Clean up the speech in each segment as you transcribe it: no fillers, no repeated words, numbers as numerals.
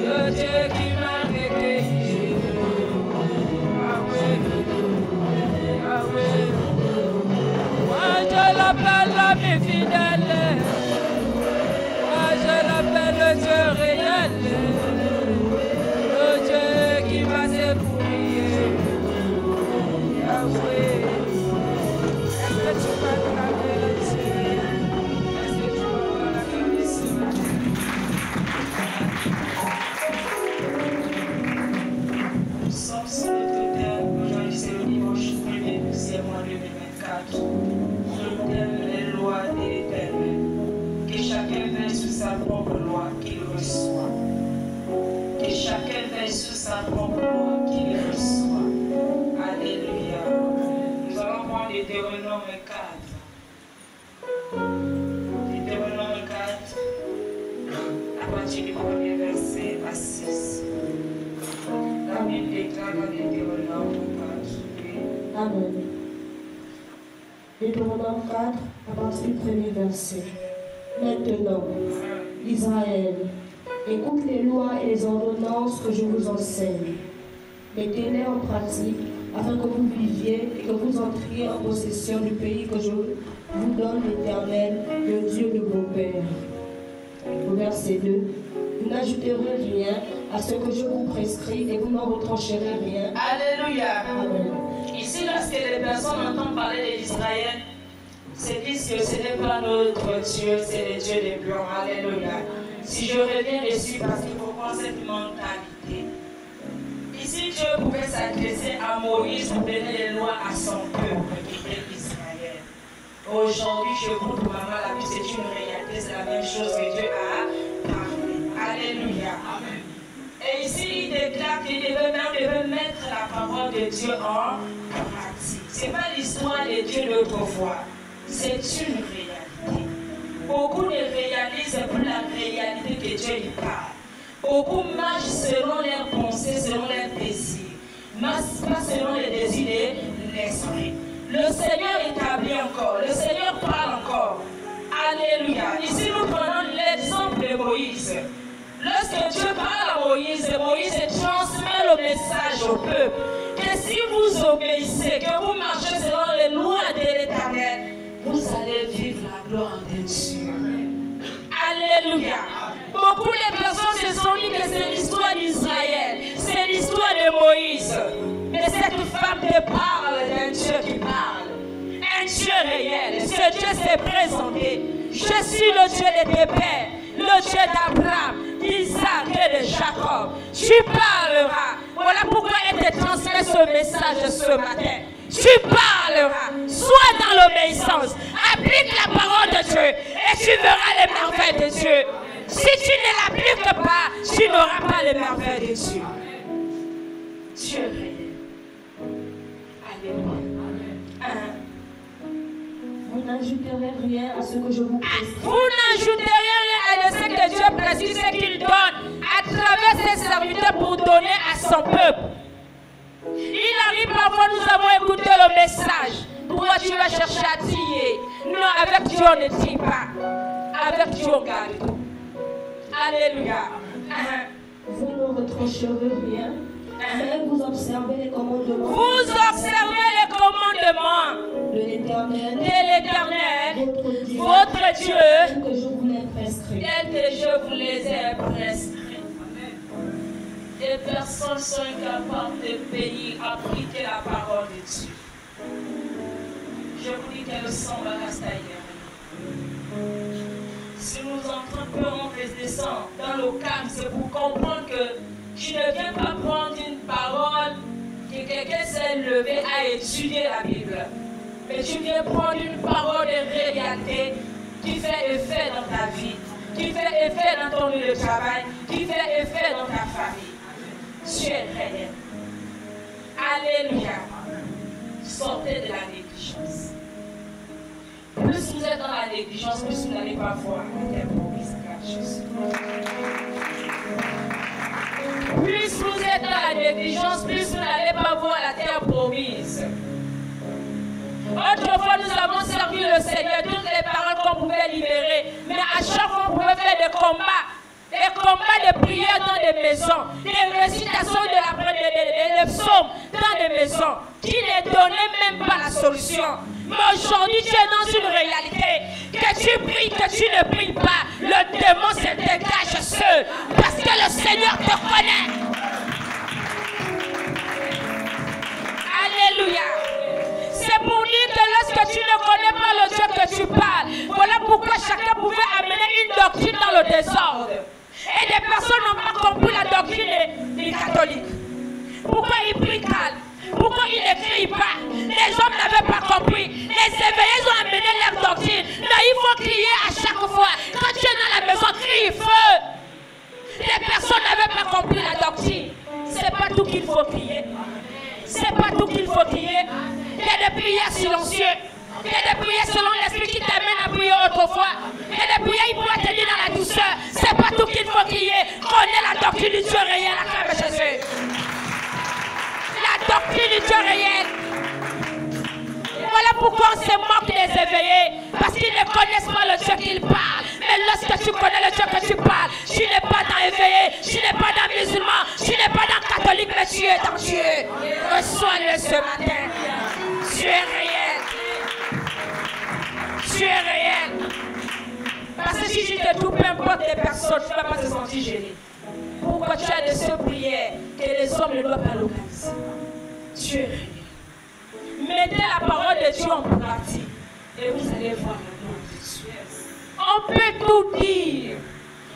Le Dieu qui m'a recueilli. Ah oui, ah oui. Moi je l'appelle l'ami fidèle. Moi je l'appelle le Dieu réel. Le Dieu qui m'a secoué. Ah oui. Est-ce que tu peux acclamer le Dieu? Est-ce que tu peux l'acclamer ce matin? Nous sommes sur notre terre. Aujourd'hui, c'est le dimanche 1er du mois 2024. Je t'aime les lois de l'Éternel. Que chacun veille sur sa propre loi qu'il reçoit. Que chacun veille sur sa propre loi qu'il reçoit. Alléluia. Nous allons prendre Deutéronome 4. Deutéronome 4, à partir du premier verset à 6. La Bible déclare dans Deutéronome 4. Amen. Deutéronome 4, à partir du premier verset. Maintenant, Israël, écoute les lois et les ordonnances que je vous enseigne. Mettez-les en pratique afin que vous viviez et que vous entriez en possession du pays que je vous donne, l'Éternel, le Dieu de vos pères. Au verset 2, vous n'ajouterez rien à ce que je vous prescris et vous n'en retrancherez rien. Alléluia. Amen. Ici, lorsque les personnes entendent parler d'Israël, se disent que ce n'est pas notre Dieu, c'est le Dieu des blancs. Alléluia. Si je reviens dessus, parce qu'il faut prendre cette mentalité. Ici, Dieu pouvait s'adresser à Moïse pour donner les lois à son peuple, qui était Israël. Aujourd'hui, je vous dis, maman, la vie, c'est une réalité, c'est la même chose que Dieu a parlé. Alléluia. Amen. Et ici, il déclare qu'il devait mettre la parole de Dieu en pratique. Ce n'est pas l'histoire de Dieu d'autrefois. C'est une réalité. Beaucoup ne réalisent plus la réalité que Dieu y parle. Beaucoup marchent selon leurs pensées, selon leurs désirs. Pas selon les désirs de l'esprit. Le Seigneur établit encore. Le Seigneur parle encore. Alléluia. Ici, nous prenons l'exemple de Moïse. Lorsque Dieu parle à Moïse, Moïse transmet le message au peuple. Que si vous obéissez, que vous marchez selon les lois de l'Éternel, vous allez vivre la gloire de Dieu. Alléluia. Beaucoup de personnes se sont dit que c'est l'histoire d'Israël, c'est l'histoire de Moïse. Mais cette femme te parle d'un Dieu qui parle, un Dieu réel. Ce Dieu s'est présenté. Je suis le Dieu de tes pères, le Dieu d'Abraham, d'Isaac et de Jacob. Tu parleras. Voilà pourquoi elle te transmet ce message ce matin. Tu parleras. Sois dans l'obéissance. Applique la parole de Dieu et tu verras les merveilles de Dieu. Si tu ne l'appliques pas, tu n'auras pas les merveilles de Dieu. Dieu est réel. Alléluia. Vous n'ajouterez rien à ce que je vous prescris. Vous n'ajouterez rien à ce que Dieu précise, ce qu'il donne à travers ses serviteurs pour donner à son peuple. Il arrive parfois, nous avons écouté le message. Pourquoi tu vas chercher à trier? Non, avec Dieu on ne trie pas. Avec Dieu on garde tout. Alléluia. Vous ne retrancherez rien, mais vous observez les commandements. Vous observez les commandements de l'Éternel, votre Dieu, que je vous l'ai prescrit. Tels que je vous les ai prescrits. Les personnes sont incapables de payer, appliquer la parole de Dieu. Je vous dis qu'elles sont la castaillère. Si nous entrons peu en descend dans le calme, c'est pour comprendre que tu ne viens pas prendre une parole que quelqu'un s'est levé à étudier la Bible. Mais tu viens prendre une parole de réalité qui fait effet dans ta vie, qui fait effet dans ton lieu de travail, qui fait effet dans ta famille. Tu es réel. Alléluia. Sortez de la négligence. Plus vous êtes dans la négligence, plus vous n'allez pas voir la terre promise à Jésus. Plus vous êtes dans la négligence, plus vous n'allez pas voir la terre promise. Autrefois, nous avons servi le Seigneur. Toutes les paroles qu'on pouvait libérer. Mais à chaque fois, on pouvait faire des combats de prière dans des maisons, des récitations de la prière, des psaumes dans des maisons, qui ne donnaient même pas la solution. Mais aujourd'hui, tu es dans une réalité. Que tu pries, que tu ne pries pas, le démon se dégage seul. Parce que le Seigneur te connaît. Alléluia. C'est pour dire que lorsque tu ne connais pas le Dieu que tu parles, voilà pourquoi chacun pouvait amener une doctrine dans le désordre. Et des personnes n'ont pas compris la doctrine des catholiques. Pourquoi ils prient calme? Pourquoi ils ne crient pas? Les hommes n'avaient pas compris. Les éveillés ont amené leur doctrine. Mais il faut crier à chaque fois. Quand tu es dans la maison, crie feu. Les personnes n'avaient pas compris la doctrine. C'est pas tout qu'il faut crier. C'est pas tout qu'il faut crier. Il y a des prières silencieuses. Il y a des prières selon l'esprit qui t'amène à prier autrefois. Il y a des prières qui pourraient te dire dans la douceur. C'est pas tout qu'il faut crier. Connais la doctrine du Dieu réel à travers Jésus. La doctrine du Dieu réel. Voilà pourquoi on se moque des éveillés. Parce qu'ils ne connaissent pas le Dieu qu'ils parlent. Mais lorsque tu connais le Dieu que tu parles, tu n'es pas dans éveillé, tu n'es pas dans musulman, tu n'es pas dans catholique, mais tu es dans Dieu. Reçois-le ce matin. Tu es réel. Tu es réel. Parce que si tu te trouves, peu importe les personnes, tu ne vas pas te sentir gêné. Pourquoi tu as des seules prières que les hommes ne doivent pas localiser? Tu es réel. Mettez la parole de Dieu en pratique et vous allez voir la gloire de Dieu. On peut tout dire.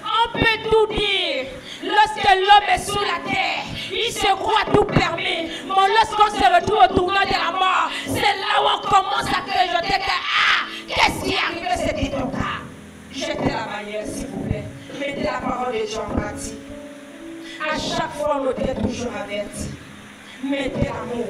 On peut tout dire. Lorsque l'homme est sous la terre, il se croit tout permis. Mais lorsqu'on se retrouve au tournant de la mort, c'est là où on commence à clignoter que qu'est-ce qui est arrivé, c'était ton cas. Jetez la manière, s'il vous plaît. Mettez la parole de Dieu en pratique. À chaque fois, on était toujours averti. Mettez l'amour.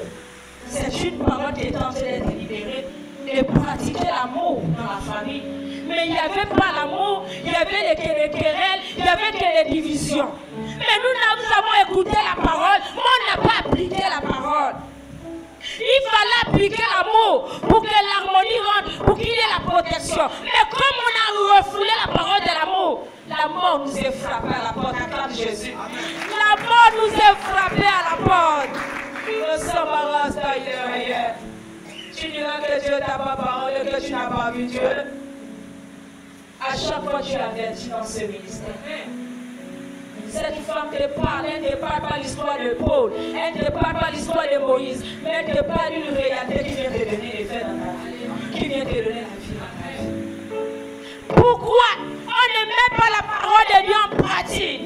C'est une parole qui est en train d'être libérée. De pratiquer l'amour dans la famille. Mais il n'y avait pas l'amour, il y avait les querelles, il n'y avait que les divisions. Mais nous avons écouté la parole, mais on n'a pas appliqué la parole. Il fallait appliquer l'amour pour que l'harmonie rentre, pour qu'il y ait la protection. Mais comme on a refoulé la parole de l'amour, la mort nous est frappée à la porte. Acclame Jésus. La mort nous est frappée à la porte. Ne s'embarrasse d'ailleurs. Tu diras que Dieu t'a pas parlé, que tu n'as pas vu Dieu. À chaque fois, tu avertis dans ce ministère. Cette femme te parle, elle ne parle pas l'histoire de Paul, elle ne parle pas l'histoire de Moïse, mais elle te parle d'une réalité qui vient te donner les faits dans ta vie, qui vient te donner la vie dans ta vie. Pourquoi on ne met pas la parole de Dieu en pratique?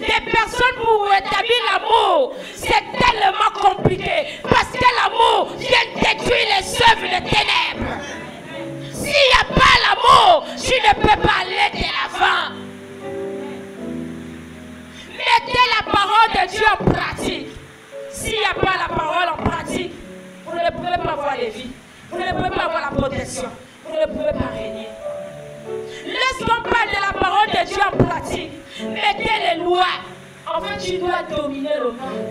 Des personnes pour établir l'amour, c'est tellement compliqué, parce que l'amour vient détruire les œuvres de ténèbres. S'il n'y a pas l'amour, tu ne peux pas aller de l'avant. Mettez la parole de Dieu en pratique. S'il n'y a pas la parole en pratique, vous ne pouvez pas avoir les vies. Vous ne pouvez pas avoir la protection. Vous ne pouvez pas régner. Lorsqu'on parle de la parole de Dieu en pratique, mettez les lois. En fait, tu dois dominer le monde.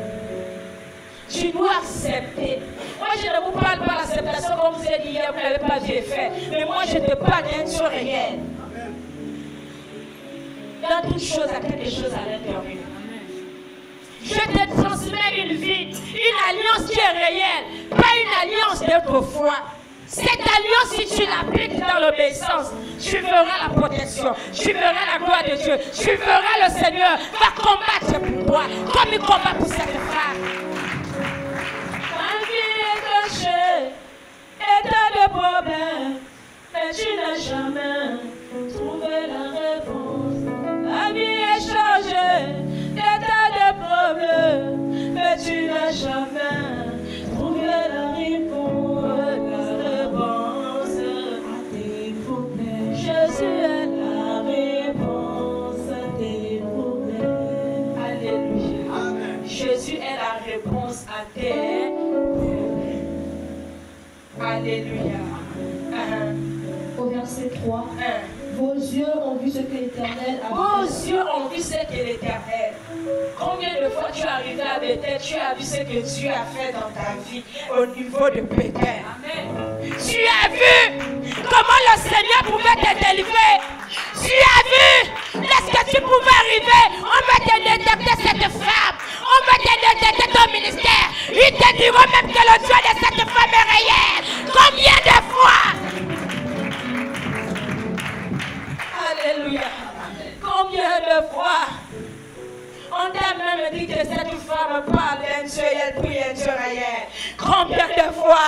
Tu dois accepter. Moi, je ne vous parle pas d'acceptation comme vous avez dit hier, vous n'avez pas Dieu fait. Mais moi, je te parle d'un Dieu réel. Dans toute chose, à quelque chose à l'intérieur. Je te transmets une vie, une alliance qui est réelle, pas une alliance d'autrefois. Cette alliance, si tu l'appliques dans l'obéissance, tu verras la protection, tu verras la gloire de Dieu, tu verras le Seigneur va combattre pour toi, comme il combat pour cette femme. Ma vie est cachée, et t'as des problèmes, mais tu n'as jamais trouvé la réponse. Ma vie est chargée, et t'as des problèmes, mais tu n'as jamais trouvé la réponse. Jésus est la réponse à tes problèmes. Alléluia. Amen. Jésus est la réponse à tes problèmes. Alléluia. Au verset 3. Vos yeux ont vu ce que l'Éternel a fait. Vos yeux ont vu ce que l'Éternel. Combien de fois tu es arrivé à Bethel, tu as vu ce que Dieu a fait dans ta vie au niveau de Bethel. Amen. Tu as vu. comment le Seigneur pouvait te délivrer. Tu as vu, lorsque tu pouvais arriver, on va te détecter cette femme, on va te détecter ton ministère. Ils te diront même que le Dieu de cette femme est réel. Combien de fois? Alléluia. Combien de fois? On t'a même dit que cette femme parle d'un Dieu et elle prie un Dieu réel. Combien de fois?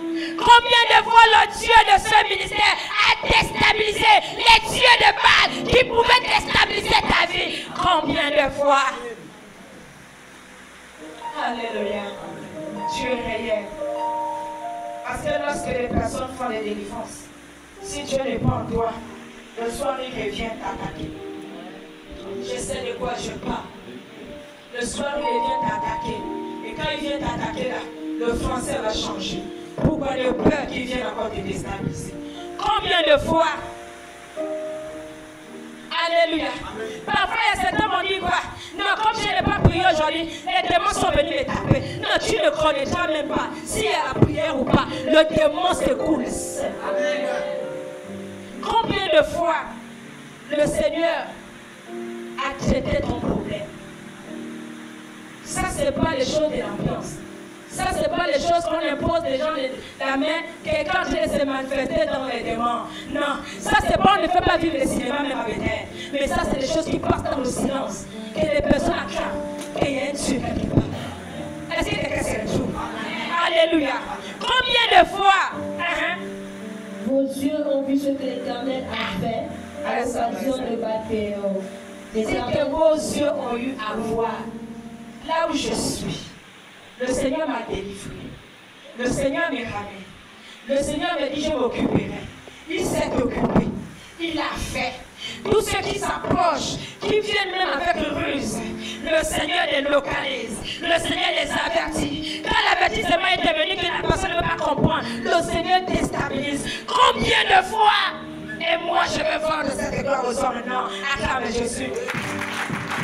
Combien de fois le Dieu de ce ministère a déstabilisé les dieux de Baal qui pouvaient déstabiliser ta vie? Combien de fois? Alléluia. Dieu est réel. Parce que lorsque les personnes font des délivrances, si Dieu n'est pas en toi, le soir il revient t'attaquer. Je sais de quoi je parle. Le soir il vient t'attaquer. Et quand il vient t'attaquer là, le français va changer. Pourquoi de peur qu'il vienne encore te déstabiliser? Combien de fois? Alléluia. Parfois, il y a certains qui m'ont dit quoi? Non, comme je n'ai pas prié aujourd'hui, les démons sont venus me taper. Non, tu ne connais même pas s'il y a la prière ou pas. Le démon se coule seul. Combien de fois le Seigneur a traité ton problème? Ça, ce n'est pas les choses de l'ambiance. Ça, ce n'est pas les choses qu'on impose des gens de la main, quelqu'un qui se manifester dans les démons. Non, ça, c'est pas, on ne fait pas vivre le cinéma même avec elle. Mais ça, c'est des choses qui passent dans le silence. Que les personnes acclament qu'il y a un Dieu quelque part. Est-ce que quelqu'un se retrouve? Alléluia. Combien de fois vos yeux ont vu ce que l'Éternel a fait à l'occasion de Baal-Péor? C'est que vos yeux ont eu à voir là où je suis. Le Seigneur m'a délivré. Le Seigneur m'a ramené. Le Seigneur m'a dit, je m'occuperai. Il s'est occupé. Il a fait. Tous ceux qui s'approchent, qui viennent même avec ruse, le Seigneur les localise. Le Seigneur les avertit. Quand l'avertissement est devenu que la personne ne peut pas comprendre, le Seigneur déstabilise. Combien de fois? Et moi, je veux voir de cette gloire au soir maintenant. Acclame Jésus.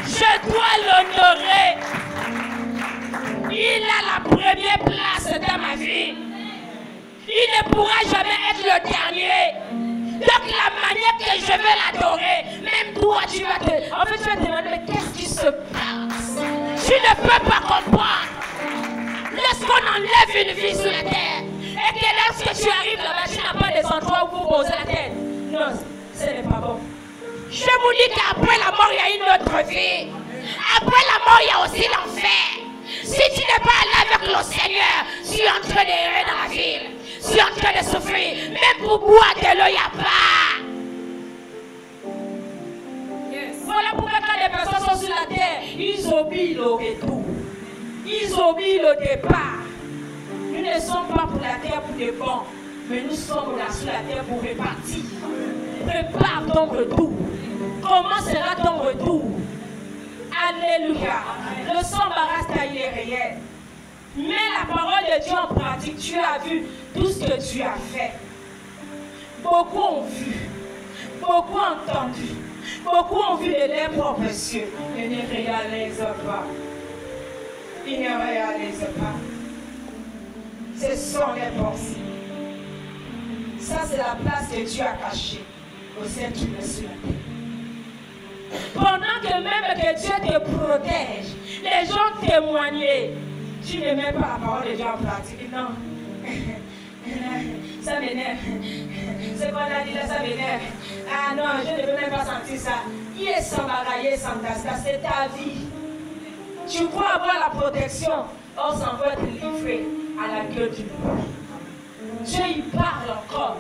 Je dois l'honorer. Il a la première place dans ma vie. Il ne pourra jamais être le dernier. Donc la manière que je vais l'adorer, même toi tu vas te... En fait tu vas te demander, mais qu'est-ce qui se passe? Tu ne peux pas comprendre. Lorsqu'on enlève une vie sur la terre, et que lorsque tu arrives là-bas, tu n'as pas des endroits où vous posez la tête. Non, ce n'est pas bon. Je vous dis qu'après la mort, il y a une autre vie. Après la mort, il y a aussi l'enfer. Si tu n'es pas allé avec le Seigneur, tu es en train d'errer dans la ville. Tu es en train de souffrir. Même pour boire de l'eau, il n'y a pas. Yes. Voilà pourquoi quand les personnes sont sur la terre, ils obéissent le retour. Ils obéissent le départ. Nous ne sommes pas pour la terre pour des bons, mais nous sommes là sur la terre pour repartir. Prépare ton retour. Comment sera ton retour? Alléluia. Le s'embarrasse, il est réel. Mais la parole de Dieu en pratique, tu as vu tout ce que tu as fait. Beaucoup ont vu, beaucoup ont entendu, beaucoup ont vu de leurs propres yeux, mais ne réalisent pas. Ils ne réalisent pas. Ce sont les pensées. Ça, c'est la place que Dieu a cachée au centre de la terre. Pendant que même que Dieu te protège, les gens témoignaient. Tu ne mets pas la parole de Dieu en pratique. Non. Ça m'énerve. C'est qu'on a dit là, ça m'énerve. Ah non, je ne peux même pas sentir ça. Il est sans bagaille, sans tasca, c'est ta vie. Tu crois avoir la protection, on s'en va te livrer à la gueule du loup. Dieu y parle encore.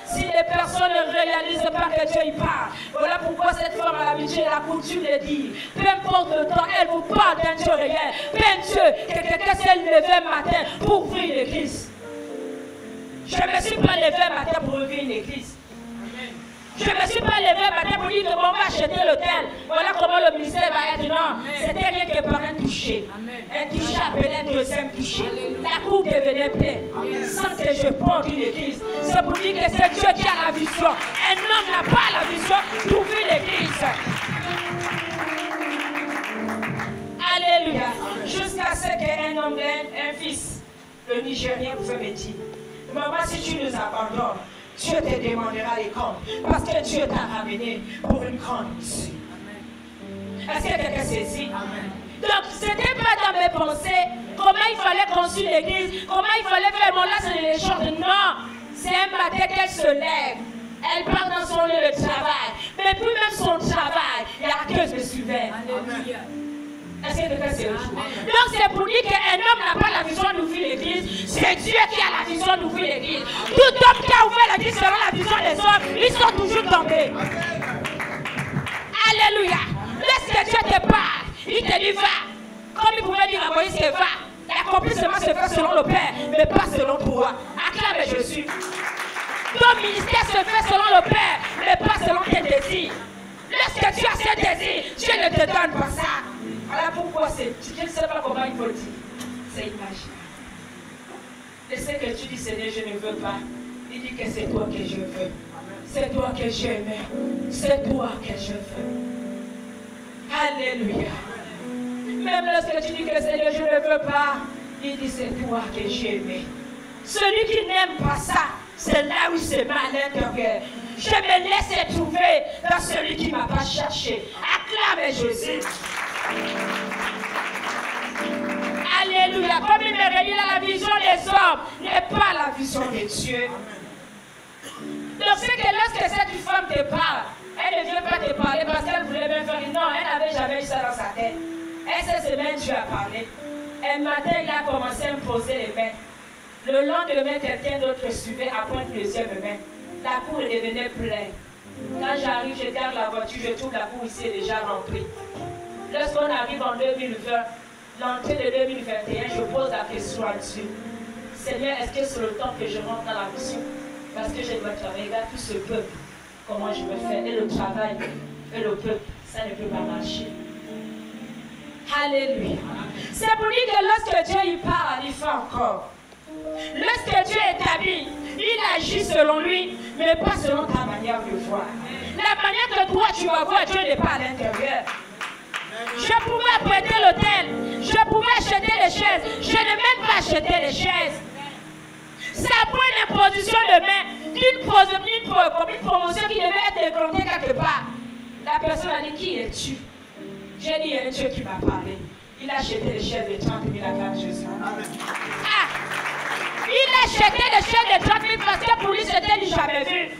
Si les personnes ne réalisent pas que Dieu y parle, voilà pourquoi cette femme a l'habitude et la coutume de dire, peu importe le temps, elle vous parle d'un Dieu réel, d'un Dieu que quelqu'un s'est levé matin pour ouvrir l'église. Je ne me suis pas levé matin pour ouvrir une église. Je ne me suis pas levé matin pour dire que on va acheter l'hôtel. Voilà comment le ministère va être. Non, c'était rien que par un toucher. Un toucher appelé un deuxième toucher. La coupe devenait pleine. Sans que je porte une église. C'est pour dire que c'est Dieu qui a la vision. Un homme n'a pas la vision d'ouvrir l'église. Alléluia. Jusqu'à ce qu'un homme ait un fils, le Nigérien pouvait me dire, maman, si tu nous abandonnes, Dieu te demandera les comptes. Parce que Dieu t'a ramené pour une grande mission. Est-ce que quelqu'un saisit? Donc, ce n'était pas dans mes pensées comment il fallait construire l'église, comment il fallait faire mon là, c'est les choses. Non, c'est un matin qu'elle se lève. Elle part dans son lieu de travail. Mais plus même son travail, il y a que je me suivais. Est-ce que quelqu'un sait? Donc c'est pour dire qu'un homme n'a pas la vision d'ouvrir l'église. C'est Dieu qui a la vision d'ouvrir l'église. Tout homme qui a ouvert l'église selon la vision des hommes, ils sont toujours tombés. Alléluia. Laisse que Dieu te parle. Il te dit va. Comme il pouvait dire à Moïse que va. L'accomplissement se fait selon le Père, mais pas selon toi. Acclame Jésus. Ton ministère se fait selon le Père, mais pas selon tes désirs. Lorsque tu as ce désir, Dieu ne te donne pas ça. Voilà pourquoi je ne sais pas comment il faut dire. C'est imaginaire. Et ce que tu dis, Seigneur, je ne veux pas. Il dit que c'est toi que je veux. C'est toi que j'aime. C'est toi que je veux. Alléluia. Même lorsque tu dis que Seigneur, je ne veux pas, il dit c'est toi que j'aime. Celui qui n'aime pas ça, c'est là où c'est mal à l'intérieur. Je me laisse trouver dans celui qui ne m'a pas cherché. Acclame Jésus. Alléluia. Comme il me redit là, la vision des hommes n'est pas la vision de Dieu. Donc c'est que lorsque cette femme te parle, elle ne vient pas te parler parce qu'elle voulait même faire. Non, elle n'avait jamais eu ça dans sa tête. Et cette semaine, Dieu a parlé. Un matin, il a commencé à me poser les mains. Le lendemain, quelqu'un d'autre suivait à pointe les yeux de main. La cour devenait pleine. Quand j'arrive, je garde la voiture, je trouve la cour ici est déjà remplie. Lorsqu'on arrive en 2020, l'entrée de 2021, je pose la question à Dieu. Seigneur, est-ce que c'est le temps que je rentre dans la mission? Parce que je dois travailler. Regarde tout ce peuple. Comment je peux faire? Et le travail, et le peuple, ça ne peut pas marcher. Alléluia. C'est pour dire que lorsque Dieu y parle, il fait encore. Lorsque Dieu établit, il agit selon lui, mais pas selon ta manière de voir. La manière que toi tu vas voir, Dieu n'est pas à l'intérieur. Je pouvais prêter l'hôtel, je pouvais acheter les chaises, je n'ai même pas acheté les chaises. Ça prend une imposition de main, une promotion qui devait être décrontée quelque part. La personne a dit, qui es-tu? J'ai dit, il y a un Dieu qui m'a parlé. Il a acheté les chaises de 30 000 à 4 Jésus. Ah! Il a acheté les chaises de 30 000 parce que pour lui c'était du jamais vu.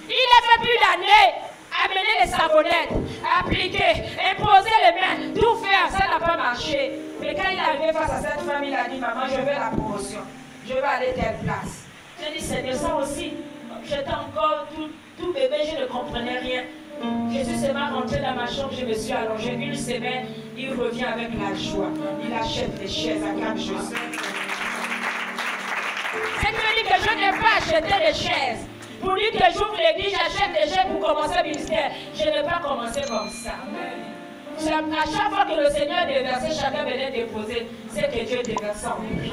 Il a fait plus d'années, amener les savonnettes, appliquer, imposer les mains, tout faire, ça n'a pas marché. Mais quand il est arrivé face à cette femme, il a dit, maman, je veux la promotion. Je veux aller telle place. J'ai dit, Seigneur, ça aussi. J'étais encore tout bébé, je ne comprenais rien. Jésus s'est rentré dans ma chambre, je me suis allongée. Une semaine, il revient avec la joie. Il achète les chaises à 4 Jésus. C'est qui me dit que je n'ai pas acheté les chaises. Pour lui que j'ouvre l'église, j'achète des chaises pour commencer le ministère. Je n'ai pas commencé comme ça. À chaque fois que le Seigneur déversait, chacun venait déposer, c'est que Dieu déverse en lui.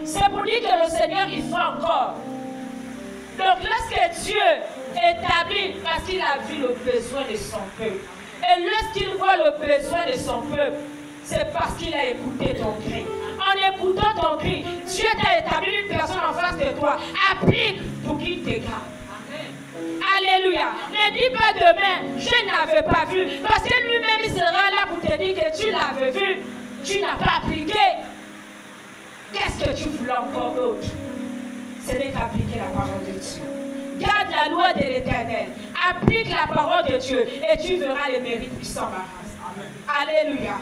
C'est pour dire que le Seigneur, il fait encore. Donc lorsque Dieu établit, parce qu'il a vu le besoin de son peuple, et lorsqu'il voit le besoin de son peuple, c'est parce qu'il a écouté ton cri. En écoutant ton cri, Dieu t'a établi une personne en face de toi. Applique pour qu'il t'égare. Alléluia. Ne dis pas demain, je n'avais pas vu. Parce que lui-même, il sera là pour te dire que tu l'avais vu. Tu n'as pas appliqué. Qu'est-ce que tu voulais encore d'autre? Ce n'est qu'appliquer la parole de Dieu. Garde la loi de l'Éternel. Applique la parole de Dieu et tu verras les mérites qui s'embarrassent. Alléluia.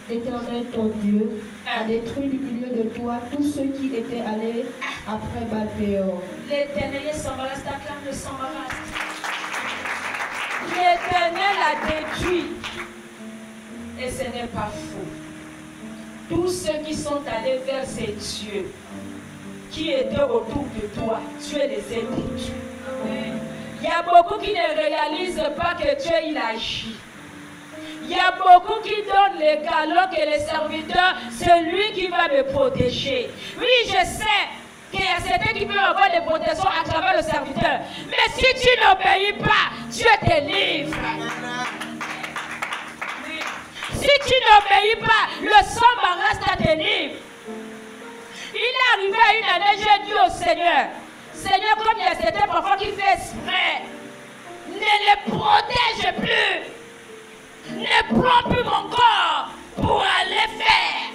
L'Éternel, ton Dieu, a détruit du milieu de toi tous ceux qui étaient allés après Baal-Péor. L'Éternel s'embarrasse, ta clame ne s'embarrasse. L'Éternel a détruit. Et ce n'est pas faux. Tous ceux qui sont allés vers ces dieux, qui étaient autour de toi, Dieu les a détruits. Il y a beaucoup qui ne réalisent pas que Dieu il agit. Il y a beaucoup qui donnent les galops et les serviteurs, c'est lui qui va me protéger. Oui, je sais qu'il y a certains qui peuvent avoir des protections à travers le serviteur. Mais si tu n'obéis pas, Dieu te livre. Si tu n'obéis pas, le sang reste à te livre. Il est arrivé à une année, j'ai dit au Seigneur, Seigneur, comme il y a certains parfois qui fait exprès, ne les protège plus. Ne prends plus mon corps pour aller faire.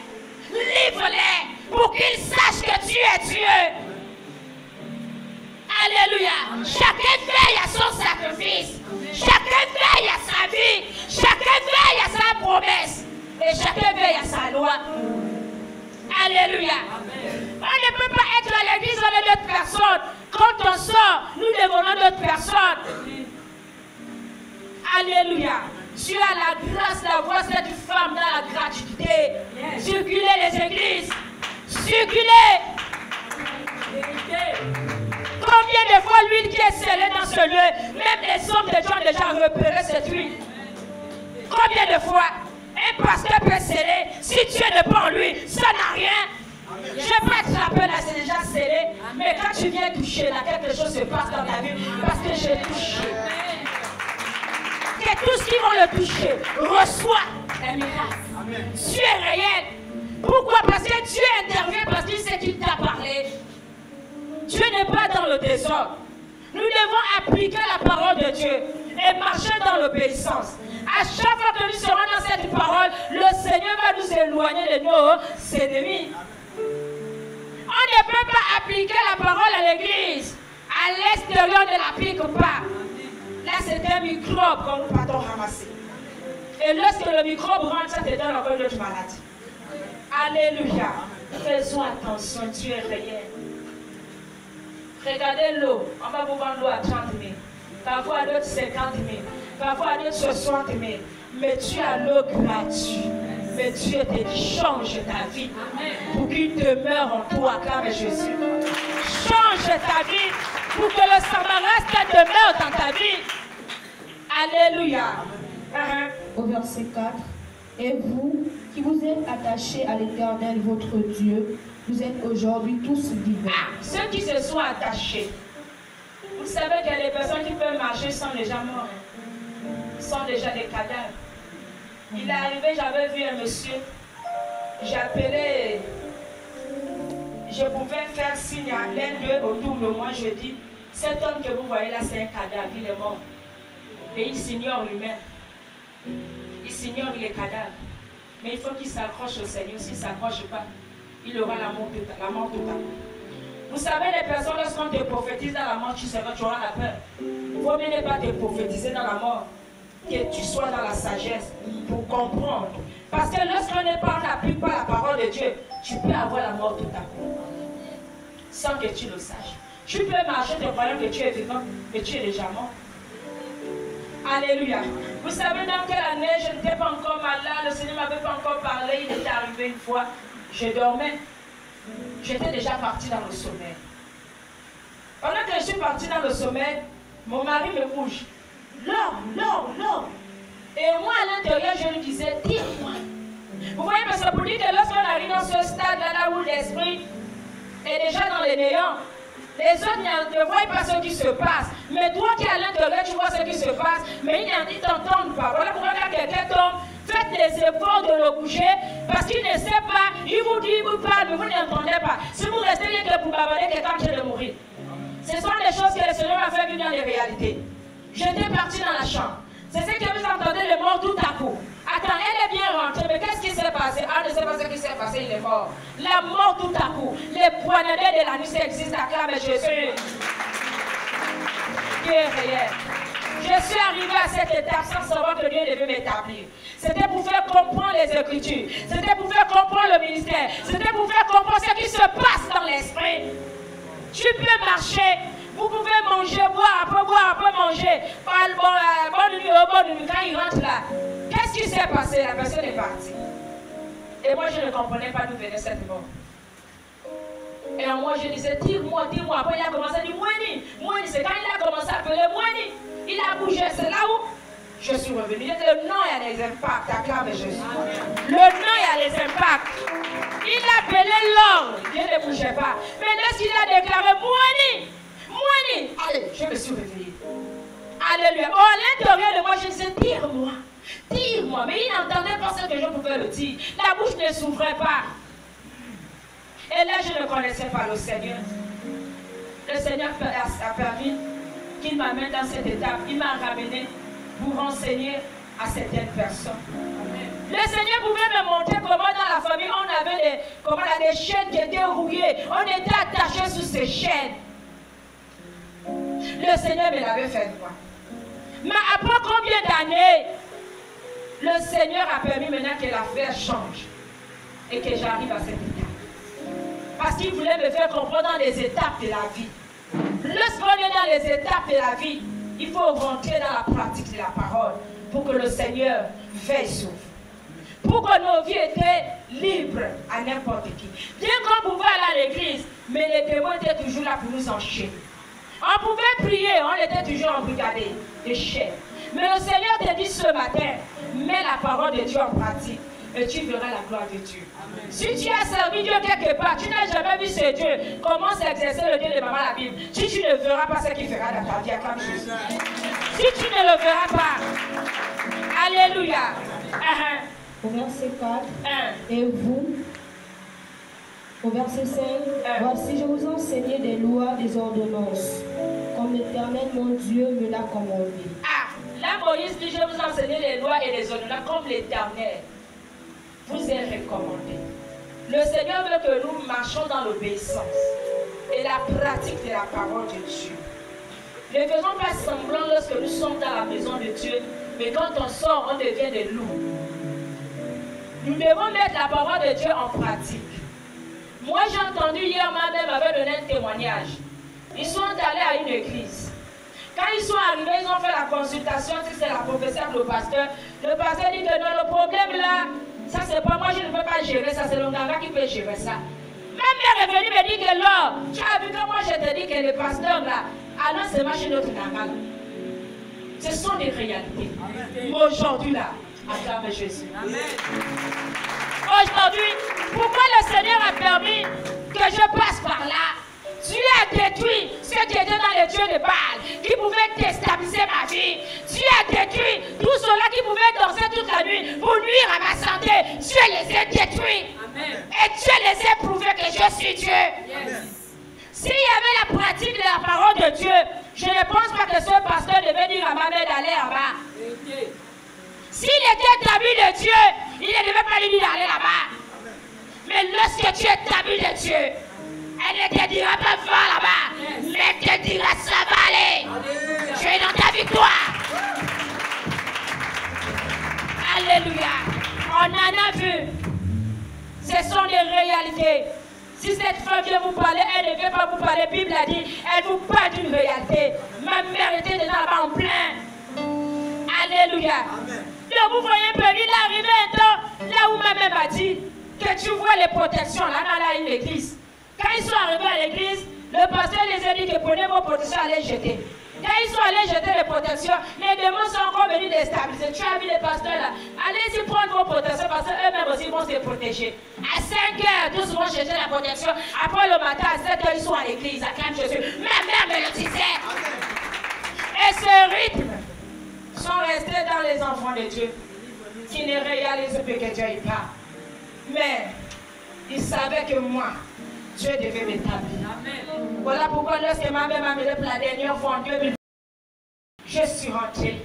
Livre-les pour qu'ils sachent que tu es Dieu. Alléluia. Chacun veille à son sacrifice. Chacun veille à sa vie. Chacun veille à sa promesse. Et chacun veille à sa loi. Alléluia. Amen. On ne peut pas être à l'église avec d'autres personnes. Quand on sort, nous dévorons d'autres personnes. Alléluia. Tu as la grâce d'avoir cette femme dans la gratuité. Circuler les églises. Circuler. Combien de fois l'huile qui est scellée dans ce lieu, même les hommes de Dieu ont déjà repéré cette huile. Combien de fois un pasteur peut sceller, si Dieu n'est pas en lui, ça n'a rien. Je ne vais pas te rappeler là, c'est déjà scellé, mais quand tu viens toucher là, quelque chose se passe dans ta vie parce que j'ai touché. Que tous qui vont le toucher reçoivent un miracle. Tu es réel. Pourquoi? Parce que Dieu intervient parce qu'il sait qu'il t'a parlé. Dieu n'est pas dans le désordre. Nous devons appliquer la parole de Dieu et marcher dans l'obéissance. À chaque fois que nous serons dans cette parole, le Seigneur va nous éloigner de nos ennemis. On ne peut pas appliquer la parole à l'église. À l'extérieur, ne l'applique pas. Là, c'est un microbe qu'on nous partons ramasser. Et lorsque le microbe rentre, ça te donne encore d'autres maladies. Alléluia. Faisons attention, Dieu est réel. Regardez l'eau. On va vous vendre l'eau à 30 000. Parfois à d'autres 50 000. Parfois à d'autres 60 000. Mais tu as l'eau gratuite. Mais Dieu te dit, change ta vie. Pour qu'il demeure en toi. Acclame Jésus. Change ta vie. Pour que le Samariste demeure dans ta vie. Alléluia. Au verset 4. Et vous, qui vous êtes attachés à l'Éternel, votre Dieu, vous êtes aujourd'hui tous vivants. Ceux qui se sont attachés. Vous savez qu'il y a des personnes qui peuvent marcher sans déjà morts. Sont déjà des cadavres. Il est arrivé, j'avais vu un monsieur. J'appelais. Je pouvais faire signe à l'un d'eux autour de moi. Je dis, cet homme que vous voyez là, c'est un cadavre, il est mort. Et il s'ignore lui-même. Il s'ignore, il est cadavre. Mais il faut qu'il s'accroche au Seigneur. S'il ne s'accroche pas, il aura la mort totale. Vous savez, les personnes, lorsqu'on te prophétise dans la mort, tu auras la peur. Il faut mieux ne pas te prophétiser dans la mort, que tu sois dans la sagesse pour comprendre. Parce que lorsqu'on n'applique pas la parole de Dieu, tu peux avoir la mort totale. Sans que tu le saches. Tu peux marcher te croyant que tu es vivant, mais tu es déjà mort. Alléluia. Vous savez dans quelle année je n'étais pas encore malade, le Seigneur ne m'avait pas encore parlé, il était arrivé une fois, je dormais. J'étais déjà partie dans le sommeil. Pendant que je suis partie dans le sommeil, mon mari me bouge. L'homme. Et moi à l'intérieur, je lui disais, dis-moi. Vous voyez, mais ça pour dire que lorsqu'on arrive dans ce stade-là où l'esprit est déjà dans les néants, les autres ne voient pas ce qui se passe. Mais toi qui es à l'intérieur, tu vois ce qui se passe. Mais ils t'entendent pas. Voilà pourquoi quand quelqu'un tombe, faites les efforts de le bouger. Parce qu'il ne sait pas. Il vous dit, il vous parle, mais vous n'entendez pas. Si vous restez rien que pour bavarder, quelqu'un vient de mourir. Ce sont des choses que le Seigneur m'a fait vivre dans les réalités. J'étais partie dans la chambre. C'est ce que vous entendez, le mort tout à coup. Attends, elle est bien rentrée, mais qu'est-ce qui s'est passé? Ah, ne sait pas ce qui s'est passé, il est mort. La mort tout à coup. Les poignardés de la nuit, ça existe, acclame Jésus. Dieu est réel. Je suis arrivée à cette étape sans savoir que Dieu devait m'établir. C'était pour faire comprendre les Écritures. C'était pour faire comprendre le ministère. C'était pour faire comprendre ce qui se passe dans l'esprit. Tu peux marcher. Vous pouvez manger, boire un peu, manger. Bonne nuit, quand il rentre là. Qu'est-ce qui s'est passé? La personne est partie. Et moi, je ne comprenais pas d'où venait cette mort. Et moi, je disais, dis-moi. Après, il a commencé à dire, Mouni. C'est quand il a commencé à appeler Mouni. Il a bougé, c'est là où je suis revenu. Le nom, il y a des impacts. Acclame Jésus. Le nom, il y a des impacts. Il a appelé l'homme. Dieu ne bougeait pas. Mais lorsqu'il a déclaré, Mouni. Allez, je me suis réveillée. Alléluia. À l'intérieur de moi, je disais, dis-moi. Mais il n'entendait pas ce que je pouvais le dire. La bouche ne s'ouvrait pas. Et là, je ne connaissais pas le Seigneur. le Seigneur a permis qu'il m'amène dans cette étape. Il m'a ramené pour renseigner à certaines personnes. Le Seigneur pouvait me montrer comment dans la famille on avait des chaînes qui étaient rouillées. On était attachés sous ces chaînes. Le Seigneur me l'avait fait voir. Mais après combien d'années, le Seigneur a permis maintenant que l'affaire change et que j'arrive à cette étape. Parce qu'il voulait me faire comprendre dans les étapes de la vie. Lorsqu'on est dans les étapes de la vie, il faut rentrer dans la pratique de la parole pour que le Seigneur veille sur vous. Pour que nos vies étaient libres à n'importe qui. Bien qu'on pouvait aller à l'église, mais les démons étaient toujours là pour nous enchaîner. On pouvait prier, on était toujours embrigadés de chair. Mais le Seigneur te dit ce matin, mets la parole de Dieu en pratique et tu verras la gloire de Dieu. Amen. Si tu as servi Dieu quelque part, tu n'as jamais vu ce Dieu, commence à exercer le Dieu de maman la Bible. Si tu ne verras pas ce qu'il fera dans ta vie, acclame Jésus. Si tu ne le verras pas, alléluia. Au verset 4, et vous, au verset 5, voici, je vous enseigne des lois, des ordonnances, comme l'Éternel mon Dieu me l'a commandé. Là, Moïse dit, je vous enseigne les lois et les ordonnances, comme l'Éternel vous est recommandé. Le Seigneur veut que nous marchions dans l'obéissance et la pratique de la parole de Dieu. Ne faisons pas semblant lorsque nous sommes dans la maison de Dieu, mais quand on sort, on devient des loups. Nous devons mettre la parole de Dieu en pratique. Moi, j'ai entendu hier, ma mère m'avait donné un témoignage. Ils sont allés à une église. Quand ils sont arrivés, ils ont fait la consultation, si c'est la professeure ou le pasteur dit que non, le problème là, ça c'est pas moi, je ne peux pas gérer ça, c'est le ganga qui peut gérer ça. Ma mère est venue me dire que là, tu as vu que moi je te dis que le pasteur là, alors c'est chez notre ganga là. Ce sont des réalités. Mais aujourd'hui là, acclame Jésus. Amen. Aujourd'hui, pourquoi le Seigneur a permis que je passe par là? Dieu a détruit ce qui était dans les dieux de Baal, qui pouvait déstabiliser ma vie. Dieu a détruit tout cela qui pouvait danser toute la nuit pour nuire à ma santé. Dieu les a détruits. Amen. Et Dieu les a prouvés que je suis Dieu. Yes. S'il y avait la pratique de la parole de Dieu, je ne pense pas que ce pasteur devait dire à ma mère d'aller en bas. Okay. S'il était ami de Dieu, il ne devait pas lui dire d'aller là-bas. Mais lorsque tu es ami de Dieu, elle ne te dira pas va là-bas, mais te dira ça va aller. Tu es dans ta victoire. Alléluia. On en a vu. Ce sont des réalités. Si cette femme vient vous parler, elle ne vient pas vous parler. La Bible a dit, elle vous parle d'une réalité. Ma mère était déjà là-bas en plein. Alléluia. Donc vous voyez, il est arrivé un temps, là où ma mère m'a dit, que tu vois les protections, là dans l'église. Quand ils sont arrivés à l'église, le pasteur les a dit que prenez vos protections, allez jeter. Quand ils sont allés jeter les protections, les démons sont encore venus déstabiliser. Tu as vu les pasteurs là? Allez-y prendre vos protections parce qu'eux-mêmes aussi vont se protéger. À 5 heures, tous vont chercher la protection. Après le matin, à 7 heures, ils sont à l'église, à Acclame Jésus. Ma mère me le disait. Et ce rythme sont restés dans les enfants de Dieu qui ne réalisent plus que Dieu y parle. Mais ils savaient que moi, Dieu devait m'établir. Voilà pourquoi lorsque ma mère m'a mis pour la dernière fois en 2000, je suis rentrée.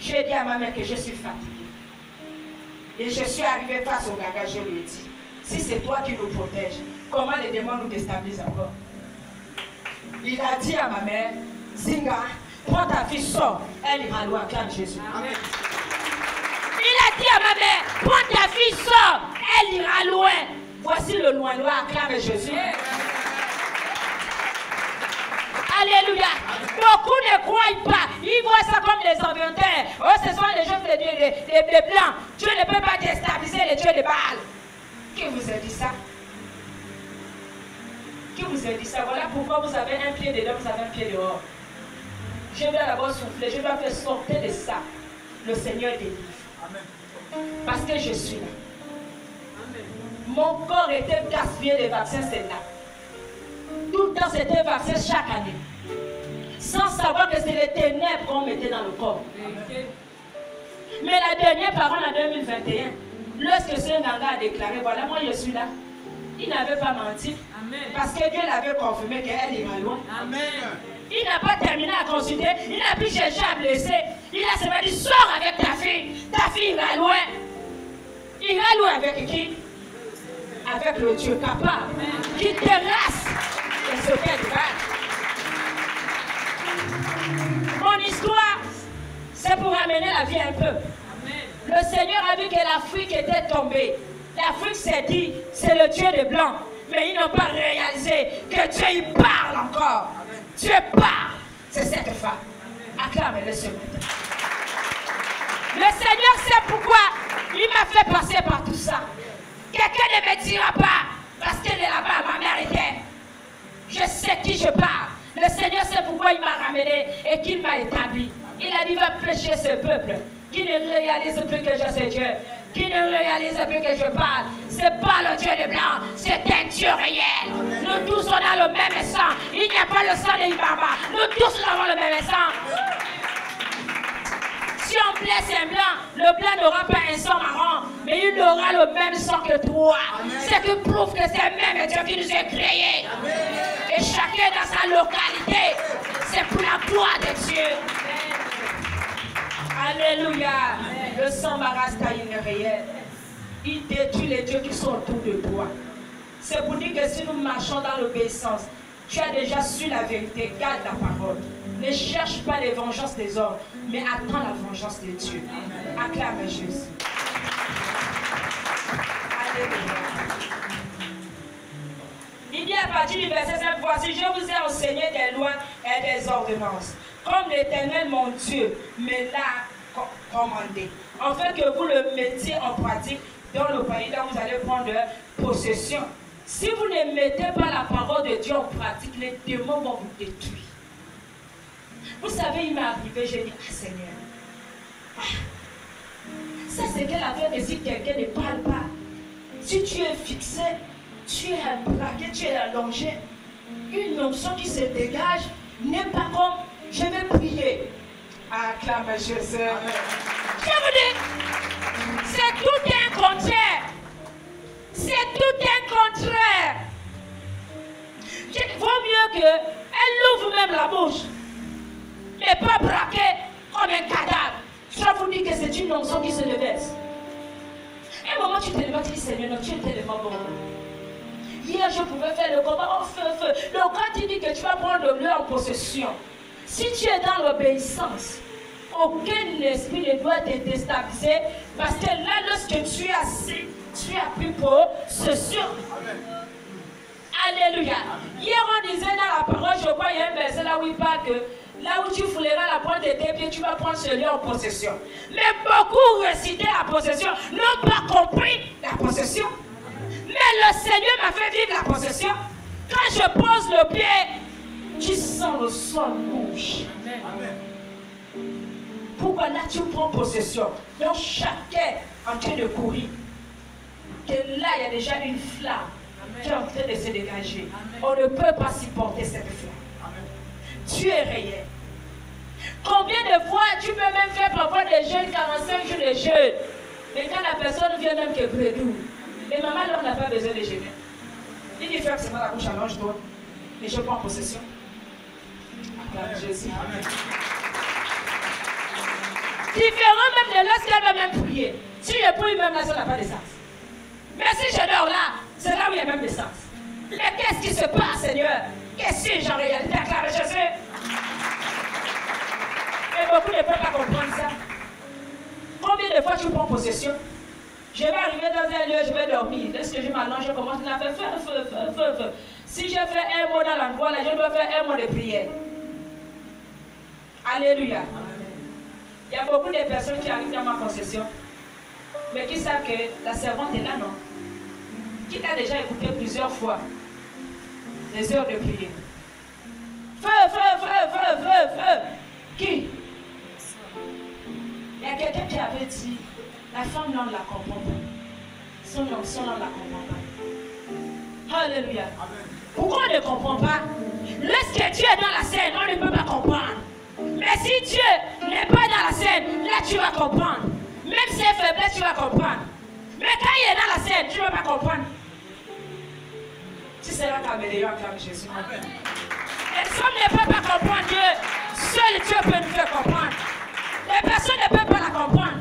J'ai dit à ma mère que je suis fatiguée. Et je suis arrivée face au gaga, je lui ai dit, si c'est toi qui nous protèges, comment les démons nous déstabilisent encore? Il a dit à ma mère, Zinga, prends ta fille, sors. Elle ira loin, acclame Jésus. Amen. Il a dit à ma mère, prends ta fille, sors. Elle ira loin. Voici le loin, acclame Jésus. Alléluia. Beaucoup ne croient pas. Ils voient ça comme des inventaires. Oh, ce sont les choses des blancs. Dieu ne peut pas déstabiliser les dieux de Baal. Qui vous a dit ça? Qui vous a dit ça? Voilà pourquoi vous avez un pied dedans, vous avez un pied dehors. Je dois d'abord souffler, je dois faire sortir de ça. Le Seigneur délivre. Parce que je suis là. Mon corps était gaspillé de vaccins, c'est là. Tout le temps, c'était vaccin chaque année. Sans savoir que c'est les ténèbres qu'on mettait dans le corps. Mais la dernière parole en 2021, lorsque ce Nganga a déclaré, voilà, moi je suis là. Il n'avait pas menti. Amen. Parce que Dieu l'avait confirmé qu'elle ira loin. Amen. Il n'a pas terminé à consulter. Il n'a plus cherché à blesser. Il a seulement dit, sors avec ta fille. Ta fille ira loin. Il ira loin avec qui? Avec le Dieu capable. Qui terrasse et se fait du mal. Mon histoire, c'est pour amener la vie un peu. Le Seigneur a vu que l'Afrique était tombée. L'Afrique s'est dit, c'est le Dieu des Blancs. Mais ils n'ont pas réalisé que Dieu il parle encore. Dieu parle. C'est cette femme. Acclame-le ce matin. Le Seigneur sait pourquoi il m'a fait passer par tout ça. Quelqu'un ne me dira pas, parce qu'elle est là-bas, ma mère était. Je sais qui je parle. Le Seigneur sait pourquoi il m'a ramené et qu'il m'a établi. Il a dit, va prêcher ce peuple qui ne réalise plus que je suis Dieu, qui ne réalise plus que je parle. C'est pas le Dieu des Blancs, c'est un Dieu réel. Nous tous, on a le même sang. Il n'y a pas le sang de Ibaba. Nous tous avons le même sang. Si on blesse un blanc, le blanc n'aura pas un sang marron, mais il aura le même sang que toi. C'est qui prouve que c'est même Dieu qui nous a créés. Et chacun dans sa localité, c'est pour la gloire de Dieu. Alléluia. Le sang Marastaïn est réel. Il détruit les dieux qui sont autour de toi. C'est pour dire que si nous marchons dans l'obéissance, tu as déjà su la vérité, garde la parole. Ne cherche pas les vengeances des hommes, mais attends la vengeance de Dieu. Acclame Jésus. Alléluia. Il dit à partir du verset 5, voici, je vous ai enseigné des lois et des ordonnances, comme l'Éternel mon Dieu me l'a commandé, afin que vous le mettiez en pratique dans le pays dont vous allez prendre possession. Si vous ne mettez pas la parole de Dieu en pratique, les démons vont vous détruire. Vous savez, il m'est arrivé, j'ai dit, ah Seigneur, ça c'est quelle affaire que si quelqu'un ne parle pas, si tu es fixé, tu es braqué, tu es allongé, une onction qui se dégage n'est pas comme je vais prier. Acclame Jésus. Je vous dis, c'est tout un contraire. C'est tout un contraire. Il vaut mieux qu'elle ouvre même la bouche, mais pas braquée comme un cadavre. Ça vous dit que c'est une onction qui se déverse. À un moment, tu te lèves, tu dis Seigneur, non, tu es tellement bon. Hier, je pouvais faire le combat, feu. Donc, quand tu dis que tu vas prendre le lieu en possession, si tu es dans l'obéissance, aucun esprit ne doit te déstabiliser, parce que là, lorsque tu es assis, tu as pris possession. Alléluia. Hier, on disait dans la parole, je crois, il y a un verset là où il parle que là où tu fouleras la pointe de tes pieds, tu vas prendre ce lieu en possession. Mais beaucoup récitaient la possession, n'ont pas compris la possession. Mais le Seigneur m'a fait vivre la possession. Quand je pose le pied, tu sens le sol bouge. Amen. Pourquoi là tu prends possession? Donc chacun en train de courir. Que là il y a déjà une flamme qui est en train de se dégager. Amen. On ne peut pas supporter cette flamme. Amen. Tu es réel. Combien de fois tu peux même faire parfois des jeûnes, 45 jours de jeûne. Mais quand la personne vient même que prédou. Et maman, là, on n'a pas besoin de jeûner. Il dit, frère, c'est moi la bouche, allonge-toi. Et je prends possession. Acclame Jésus. Amen. Différent même de lorsqu'elle va même prier. Si je prie même là, ça n'a pas de sens. Mais si je dors là, c'est là où il y a même de sens. Mais qu'est-ce qui se passe, Seigneur? Qu'est-ce que j'en réalité? Acclame Jésus. Et beaucoup ne peuvent pas comprendre ça. Combien de fois tu prends possession? Je vais arriver dans un lieu, je vais dormir. Lorsque je m'allonge, je commence à faire feu. Si je fais un mot dans l'endroit là, je dois faire un mot de prière. Alléluia. Il y a beaucoup de personnes qui arrivent dans ma concession, mais qui savent que la servante est là, non? Qui t'a déjà écouté plusieurs fois les heures de prière. Feu. Qui? Il y a quelqu'un qui avait dit, la femme, non, ne la comprend pas. Son onction, on ne la comprend pas. Alléluia. Pourquoi on ne comprend pas? Lorsque Dieu est dans la scène, on ne peut pas comprendre. Mais si Dieu n'est pas dans la scène, là tu vas comprendre. Même si c'est faiblesse, tu vas comprendre. Mais quand il est dans la scène, tu ne vas pas comprendre. Si c'est là qu'améliore, acclame Jésus. Et si on ne peut pas comprendre Dieu, seul Dieu peut nous faire comprendre. Les personnes ne peuvent pas la comprendre.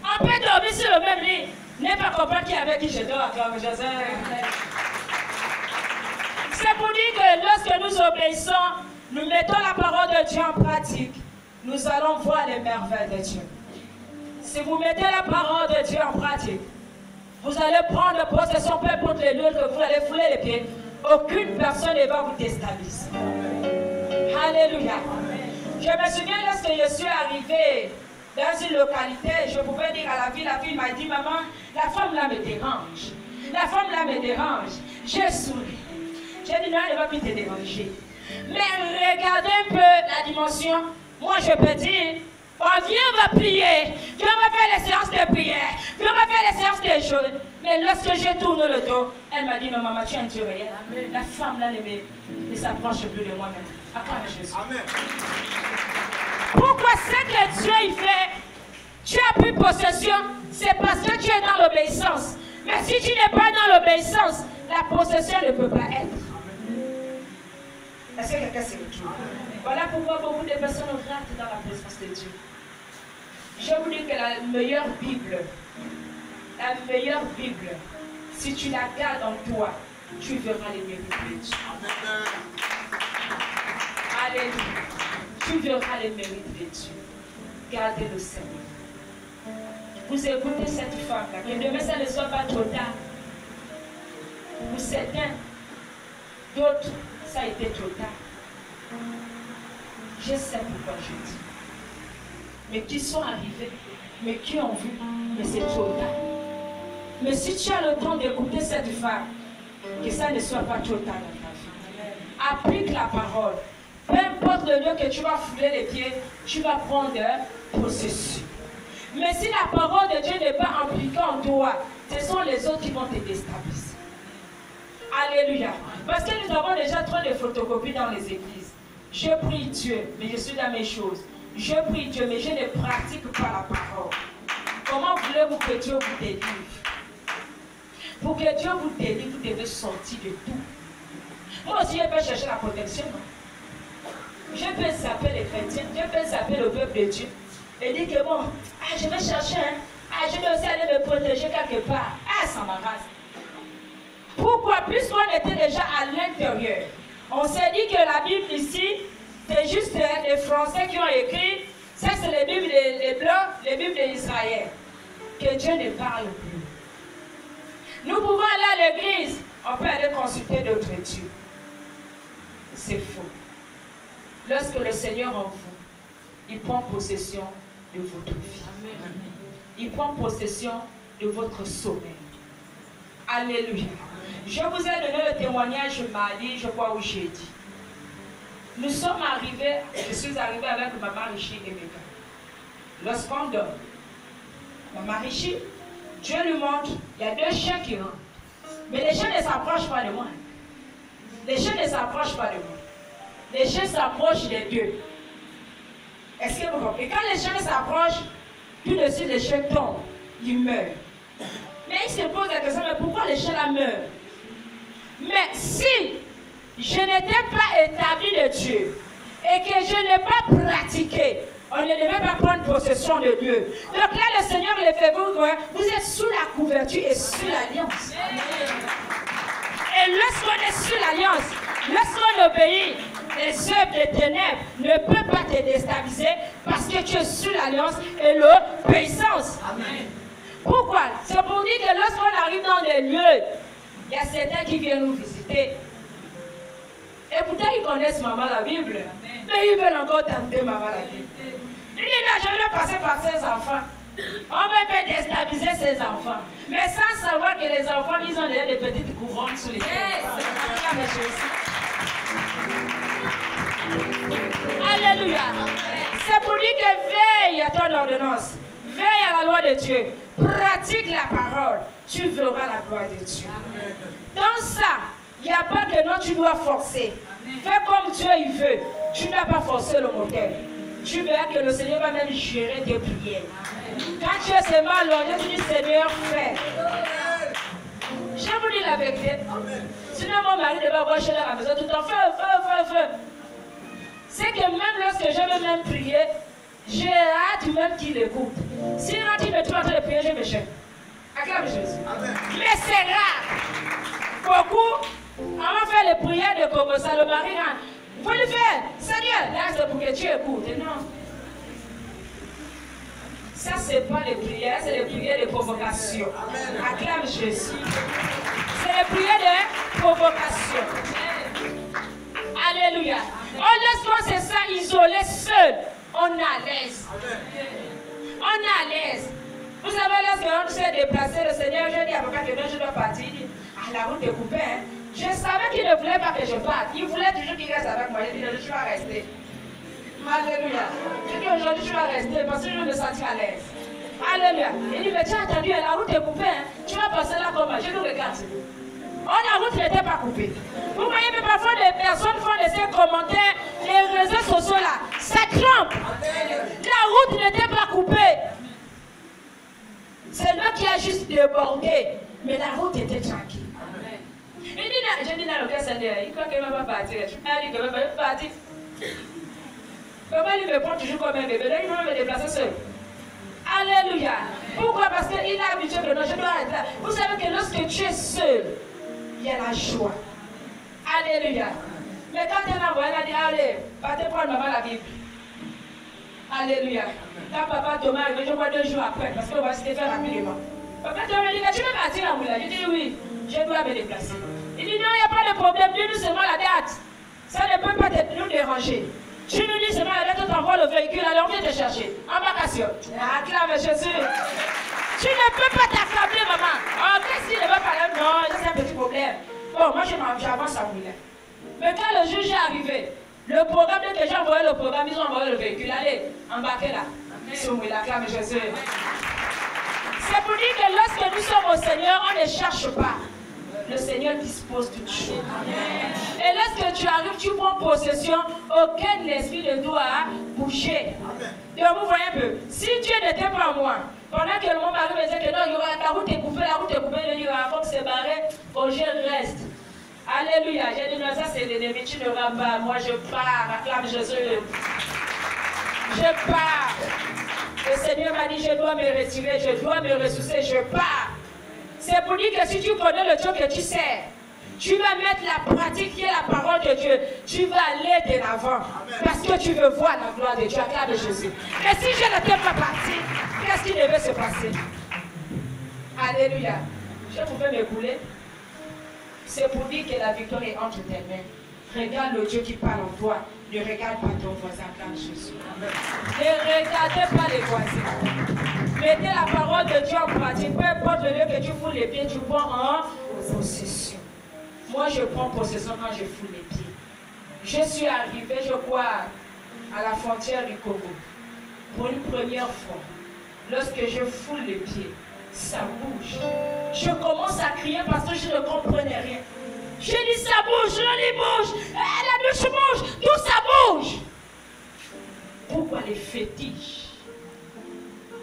On peut dormir sur le même lit, ne pas comprendre qui avait dit je dors, acclame Jésus. C'est pour dire que lorsque nous obéissons, nous mettons la parole de Dieu en pratique, nous allons voir les merveilles de Dieu. Si vous mettez la parole de Dieu en pratique, vous allez prendre possession, peu importe les lieux que vous allez fouler les pieds, aucune personne ne va vous déstabiliser. Alléluia. Je me souviens lorsque je suis arrivée dans une localité, je pouvais dire à la fille m'a dit, maman, la femme là me dérange. La femme là me dérange. J'ai souri. J'ai dit, non, elle ne va plus te déranger. Mais regardez un peu la dimension. Moi, je peux dire, on vient, on va prier. Dieu va faire les séances de prière. Dieu va faire les séances de jeûne. Mais lorsque je tourne le dos, elle m'a dit, non, maman, tu es un Dieu réel. La femme là ne s'approche plus de moi-même. Acclame Jésus. Amen. Pourquoi ce que Dieu il fait, tu as pris possession, c'est parce que tu es dans l'obéissance. Mais si tu n'es pas dans l'obéissance, la possession ne peut pas être. Est-ce que quelqu'un s'est retrouvé? Voilà pourquoi beaucoup de personnes ratent dans la présence de Dieu. Je vous dis que la meilleure Bible, si tu la gardes en toi, tu verras les mérites de Dieu. Alléluia. Tu verras les mérites de Dieu. Gardez le Seigneur. Vous écoutez cette femme-là, que demain ça ne soit pas trop tard. Pour certains, d'autres, ça a été trop tard. Je sais pourquoi je dis. Mais qui sont arrivés, mais qui ont vu, mais c'est trop tard. Mais si tu as le temps d'écouter cette femme, que ça ne soit pas trop tard dans ta vie. Applique la parole. Peu importe le lieu que tu vas fouler les pieds, tu vas prendre possession. Mais si la parole de Dieu n'est pas appliquée en toi, ce sont les autres qui vont te déstabiliser. Alléluia. Parce que nous avons déjà trop de photocopies dans les églises. Je prie Dieu, mais je suis dans mes choses. Je prie Dieu, mais je ne pratique pas la parole. Comment voulez-vous que Dieu vous délivre? Pour que Dieu vous délivre, vous devez sortir de tout. Moi aussi, je peux chercher la protection. Je peux zapper les chrétiens, je peux zapper le peuple de Dieu. Et dire que bon, je vais chercher, je vais aussi aller me protéger quelque part. Ça m'embarrasse. Pourquoi? Puisqu'on était déjà à l'intérieur, on s'est dit que la Bible ici, c'est juste les Français qui ont écrit. Ça, c'est les Bibles des Blancs, les Bibles d'Israël. Que Dieu ne parle plus. Nous pouvons aller à l'église, on peut aller consulter d'autres dieux. C'est faux. Lorsque le Seigneur en vous, il prend possession de votre vie. Il prend possession de votre sommeil. Alléluia. Je vous ai donné le témoignage mardi, je crois, où j'ai dit. Nous sommes arrivés, je suis arrivée avec Maman Richie et Mega. Lorsqu'on dort, Maman Richie, Dieu lui montre, il y a 2 chiens qui rentrent. Mais les chiens ne s'approchent pas de moi. Les chiens ne s'approchent pas de moi. Les chiens s'approchent des deux. Est-ce que vous comprenez? Quand les chiens s'approchent, tout de suite les chiens tombent, ils meurent. Mais il se pose la question, mais pourquoi les chiens là meurent? Mais si je n'étais pas établi de Dieu et que je n'ai pas pratiqué, on ne devait pas prendre possession de Dieu. Donc là, le Seigneur le fait vous êtes sous la couverture et sous l'alliance. Et lorsqu'on est sous l'alliance, lorsqu'on obéit, les œuvres des ténèbres ne peuvent pas te déstabiliser parce que tu es sous l'alliance et l'obéissance. Amen. Pourquoi? C'est pour dire que lorsqu'on arrive dans des lieux, il y a certains qui viennent nous visiter. Et pourtant, ils connaissent maman la Bible. Mais ils veulent encore tenter maman la Bible. Il dit là, je vais passer par ses enfants. On va faire déstabiliser ses enfants. Mais sans savoir que les enfants, ils ont déjà des petites couronnes sous les têtes. Alléluia. C'est pour dire que veille à ton ordonnance. Veille à la loi de Dieu. Pratique la parole. Tu verras la gloire de Dieu. Dans ça, il n'y a pas que non, tu dois forcer. Fais comme Dieu il veut. Tu ne dois pas forcer le moteur. Tu verras que le Seigneur va même gérer tes prières. Quand tu es seulement allongé, tu dis Seigneur, fais. J'ai vous dis la vérité. Sinon, mon mari devait avoir chez la maison tout le temps. Feu. C'est que même lorsque je veux même prier, j'ai hâte même qu'il écoute. Sinon, il me trouve en train de prier, je me cherche. Acclame Jésus. Mais c'est rare. Beaucoup, on va faire les prières de Congo, ça le mari rentre. Vous le faire, Seigneur, là c'est pour que tu écoutes. Et non. Ça, c'est pas les prières, c'est les prières de provocation. Acclame Jésus. C'est les prières de provocation. Alléluia. Lorsqu'on se sent isolé seul, on est à l'aise. On est à l'aise. Vous savez, lorsqu'on s'est déplacé, le Seigneur, je dis à papa que je dois partir. La route est coupée. Hein. Je savais qu'il ne voulait pas que je parte. Il voulait toujours qu'il reste avec moi. Je dis, je suis pas rester. Alléluia. Je dis, aujourd'hui, je vais rester parce que je me sens à l'aise. Alléluia. Il dit, mais tu as entendu, la route est coupée. Hein. Tu vas passer là comment? Je nous regarde. La route n'était pas coupée. Vous voyez, mais parfois, les personnes font de ces commentaires, les réseaux sociaux là, ça trompe. La route n'était pas coupée. C'est là qui a juste débordé. Mais la route était tranquille. Je dis dans le cas, il croit qu'elle ne va pas partir. Je dis qu'elle va pas partir. Comment il me prend toujours comme un bébé? Là, il va me déplacer seul. Alléluia. Pourquoi? Parce qu'il a habitué que non, je dois être là. Vous savez que lorsque tu es seul, il y a la joie. Alléluia. Mais quand elle m'a envoyé, elle a dit, allez, partez prendre maman la Bible. Alléluia. Quand papa Thomas est arrivé, je vois 2 jours après, parce qu'on va se faire rapidement. Papa Thomas dit, tu veux partir en Moulin? Je dis oui, je dois me déplacer. Il dit non, il n'y a pas de problème, dis-nous seulement la date. Ça ne peut pas nous déranger. Tu nous dis seulement la date, on t'envoie le véhicule, alors on vient te chercher. Embarcation. Acclame Jésus. Tu ne peux pas t'accabler, maman. Oh, qu'est-ce qu'il ne va pas là? Non, c'est un petit problème. Bon, moi j'avance à Moulin. Mais quand le juge est arrivé, le programme, dès que j'ai envoyé le programme, ils ont envoyé le véhicule. Allez, embarquez là. Sur Moulin, acclame Jésus. C'est pour dire que lorsque nous sommes au Seigneur, on ne cherche pas. Le Seigneur dispose toutes choses. Et lorsque tu arrives, tu prends possession, aucun esprit ne doit bouger. Donc vous voyez un peu, si Dieu n'était pas moi, pendant que mon mari me disait que non, la route est coupée, il y aura faut se barrer, oh je reste. Alléluia, j'ai dit non, ça c'est l'ennemi, tu ne vas pas, moi je pars, acclame Jésus. Je pars. Le Seigneur m'a dit, je dois me retirer, je dois me ressourcer, je pars. C'est pour dire que si tu connais le Dieu que tu sers, tu vas mettre la pratique qui est la parole de Dieu. Tu vas aller de l'avant. Parce que tu veux voir la gloire de Dieu. Acclame Jésus. Et si je n'étais pas parti, qu'est-ce qui devait se passer? Alléluia. Je pouvais m'écouler. C'est pour dire que la victoire est entre tes mains. Regarde le Dieu qui parle en toi. Ne regarde pas ton voisin. Acclame Jésus. Ne regardez pas les voisins. Mettez la parole de Dieu en pratique. Peu importe le lieu que tu fous les pieds, tu prends en possession. Moi, je prends possession quand je fous les pieds. Je suis arrivé, je crois, à la frontière du Congo. Pour une première fois, lorsque je foule les pieds, ça bouge. Je commence à crier parce que je ne comprenais rien. Je dis ça bouge, le lit bouge, la douche bouge, tout ça bouge. Pourquoi les fétiches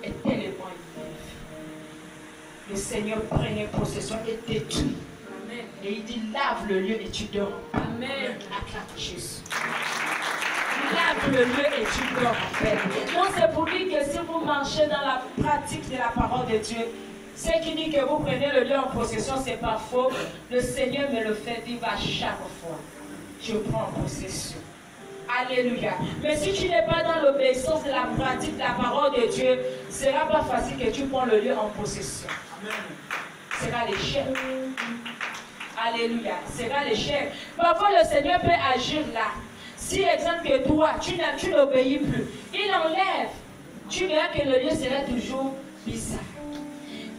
est tellement élevée? Le Seigneur prenait possession et détruit. Amen. Et il dit lave le lieu et tu dors. Amen. Acclame Jésus. Lave le lieu et tu dors en paix. Donc c'est pour dire que si vous marchez dans la pratique de la parole de Dieu, ce qui dit que vous prenez le lieu en possession, c'est pas faux. Le Seigneur me le fait vivre à chaque fois. Je prends possession. Alléluia. Mais si tu n'es pas dans l'obéissance de la pratique de la parole de Dieu, ce ne sera pas facile que tu prends le lieu en possession. Ce sera l'échec. Alléluia. Ce sera l'échec. Parfois, le Seigneur peut agir là. Si, exemple, que toi, tu n'obéis plus, il enlève. Tu verras que le lieu sera toujours bizarre.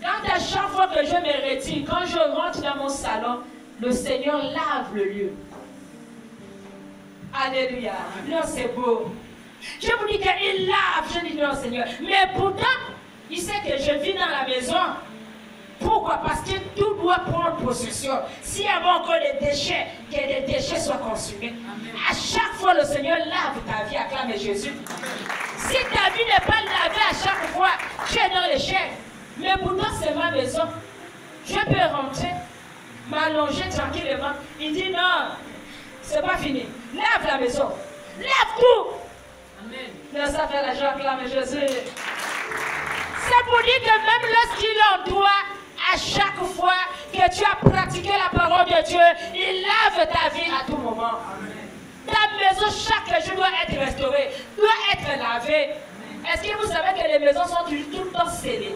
Quand à chaque fois que je me retire, quand je rentre dans mon salon, le Seigneur lave le lieu. Alléluia. Non, c'est beau. Je vous dis qu'il lave. Je dis non, Seigneur. Mais pourtant, il sait que je vis dans la maison. Pourquoi? Parce que tout doit prendre possession. S'il y a encore des déchets, que les déchets soient consumés. Amen. À chaque fois, le Seigneur lave ta vie. Acclame Jésus. Si ta vie n'est pas lavée à chaque fois, tu es dans l'échec. Mais pourtant, c'est ma maison. Je peux rentrer. m'allonger tranquillement. Il dit non, c'est pas fini. Lève la maison. Lève tout. Amen. Non, ça fait la joie, acclame Jésus. C'est pour dire que même lorsqu'il en doit, à chaque fois que tu as pratiqué la parole de Dieu, il lave ta vie à tout moment. Amen. Ta maison chaque jour doit être restaurée, doit être lavée. Est-ce que vous savez que les maisons sont tout le temps scellées?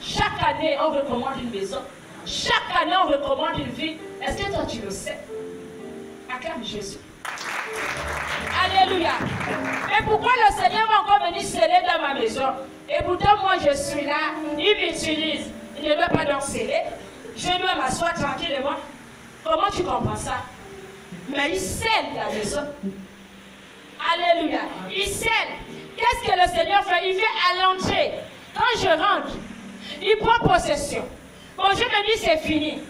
Chaque année, on recommande une maison. Chaque année, on recommande une vie. Est-ce que toi, tu le sais? Acclame Jésus. Alléluia. Et pourquoi le Seigneur va encore venir sceller dans ma maison? Et pourtant, moi, je suis là. Il m'utilise. Il ne doit pas donc sceller. Je dois m'asseoir tranquillement. Comment tu comprends ça? Mais il scelle la maison. Alléluia. Il scelle. Qu'est-ce que le Seigneur fait? Il fait à l'entrée. Quand je rentre, il prend possession. Bon, je me dis c'est fini.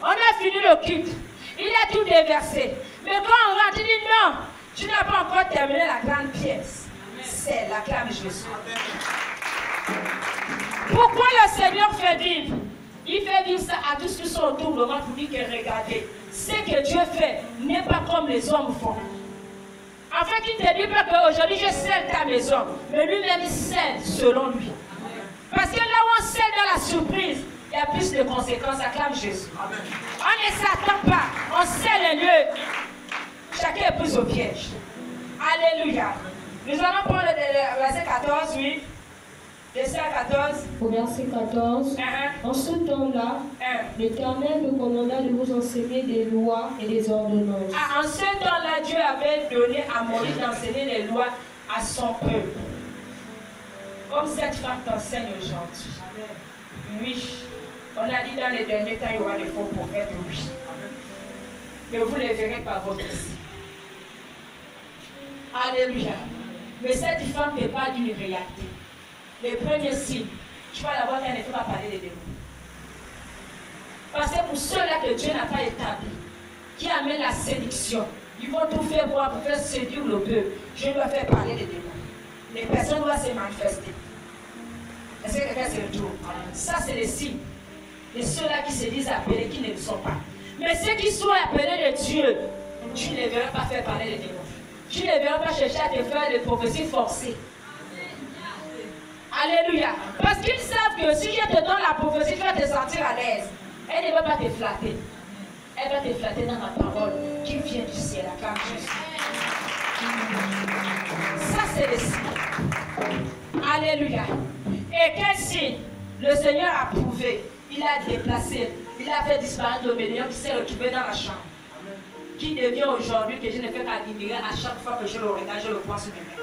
On a fini le culte. Il a tout déversé. Mais quand on rentre, il dit non, tu n'as pas encore terminé la grande pièce. C'est l'acclame Jésus. Pourquoi le Seigneur fait vivre? Il fait vivre ça à tous ceux qui sont autour de moi pour dire que regardez, ce que Dieu fait n'est pas comme les hommes font. En fait, il ne te dit pas qu'aujourd'hui je scelle ta maison, mais lui-même scelle selon lui. Parce que là où on scelle dans la surprise, il y a plus de conséquences. Acclame Jésus. Amen. On ne s'attend pas. On scelle un lieu. Chacun est pris au piège. Alléluia. Nous allons prendre le verset 14, oui. Verset 14. Au verset 14. En ce temps-là, l'Éternel nous commanda de vous enseigner des lois et des ordonnances. En ce temps-là, Dieu avait donné à Moïse d'enseigner les lois à son peuple. Comme cette femme t'enseigne aujourd'hui. Oui. On a dit dans les derniers temps, il y aura des faux prophètes, oui. Mais vous les verrez par votre yeux. Alléluia. Mais cette femme ne parle d'une réalité. Les premiers signes, tu vas la voir qu'elle ne peut pas parler des démons. Parce que pour ceux-là que Dieu n'a pas établi, qui amènent la séduction, ils vont tout faire pour faire séduire le peuple. Dieu doit faire parler des démons. Les personnes doivent se manifester. Est-ce que quelqu'un se retrouve? Ça, c'est les signes. Et ceux-là qui se disent appelés, qui ne le sont pas. Mais ceux qui sont appelés de Dieu, tu ne les verras pas faire parler les démons. Tu ne les verras pas chercher à te faire des prophéties forcées. Alléluia. Parce qu'ils savent que si je te donne la prophétie, tu vas te sentir à l'aise. Elle ne va pas te flatter. Elle va te flatter dans ma parole qui vient du ciel. Acclame Jésus. Ça, c'est le signe. Alléluia. Et quel signe? Le Seigneur a prouvé. Il a déplacé, il a fait disparaître le médium qui s'est retrouvé dans la chambre. Qui devient aujourd'hui que je ne fais qu'admirer à chaque fois que je le regarde, je le vois sur mes mains.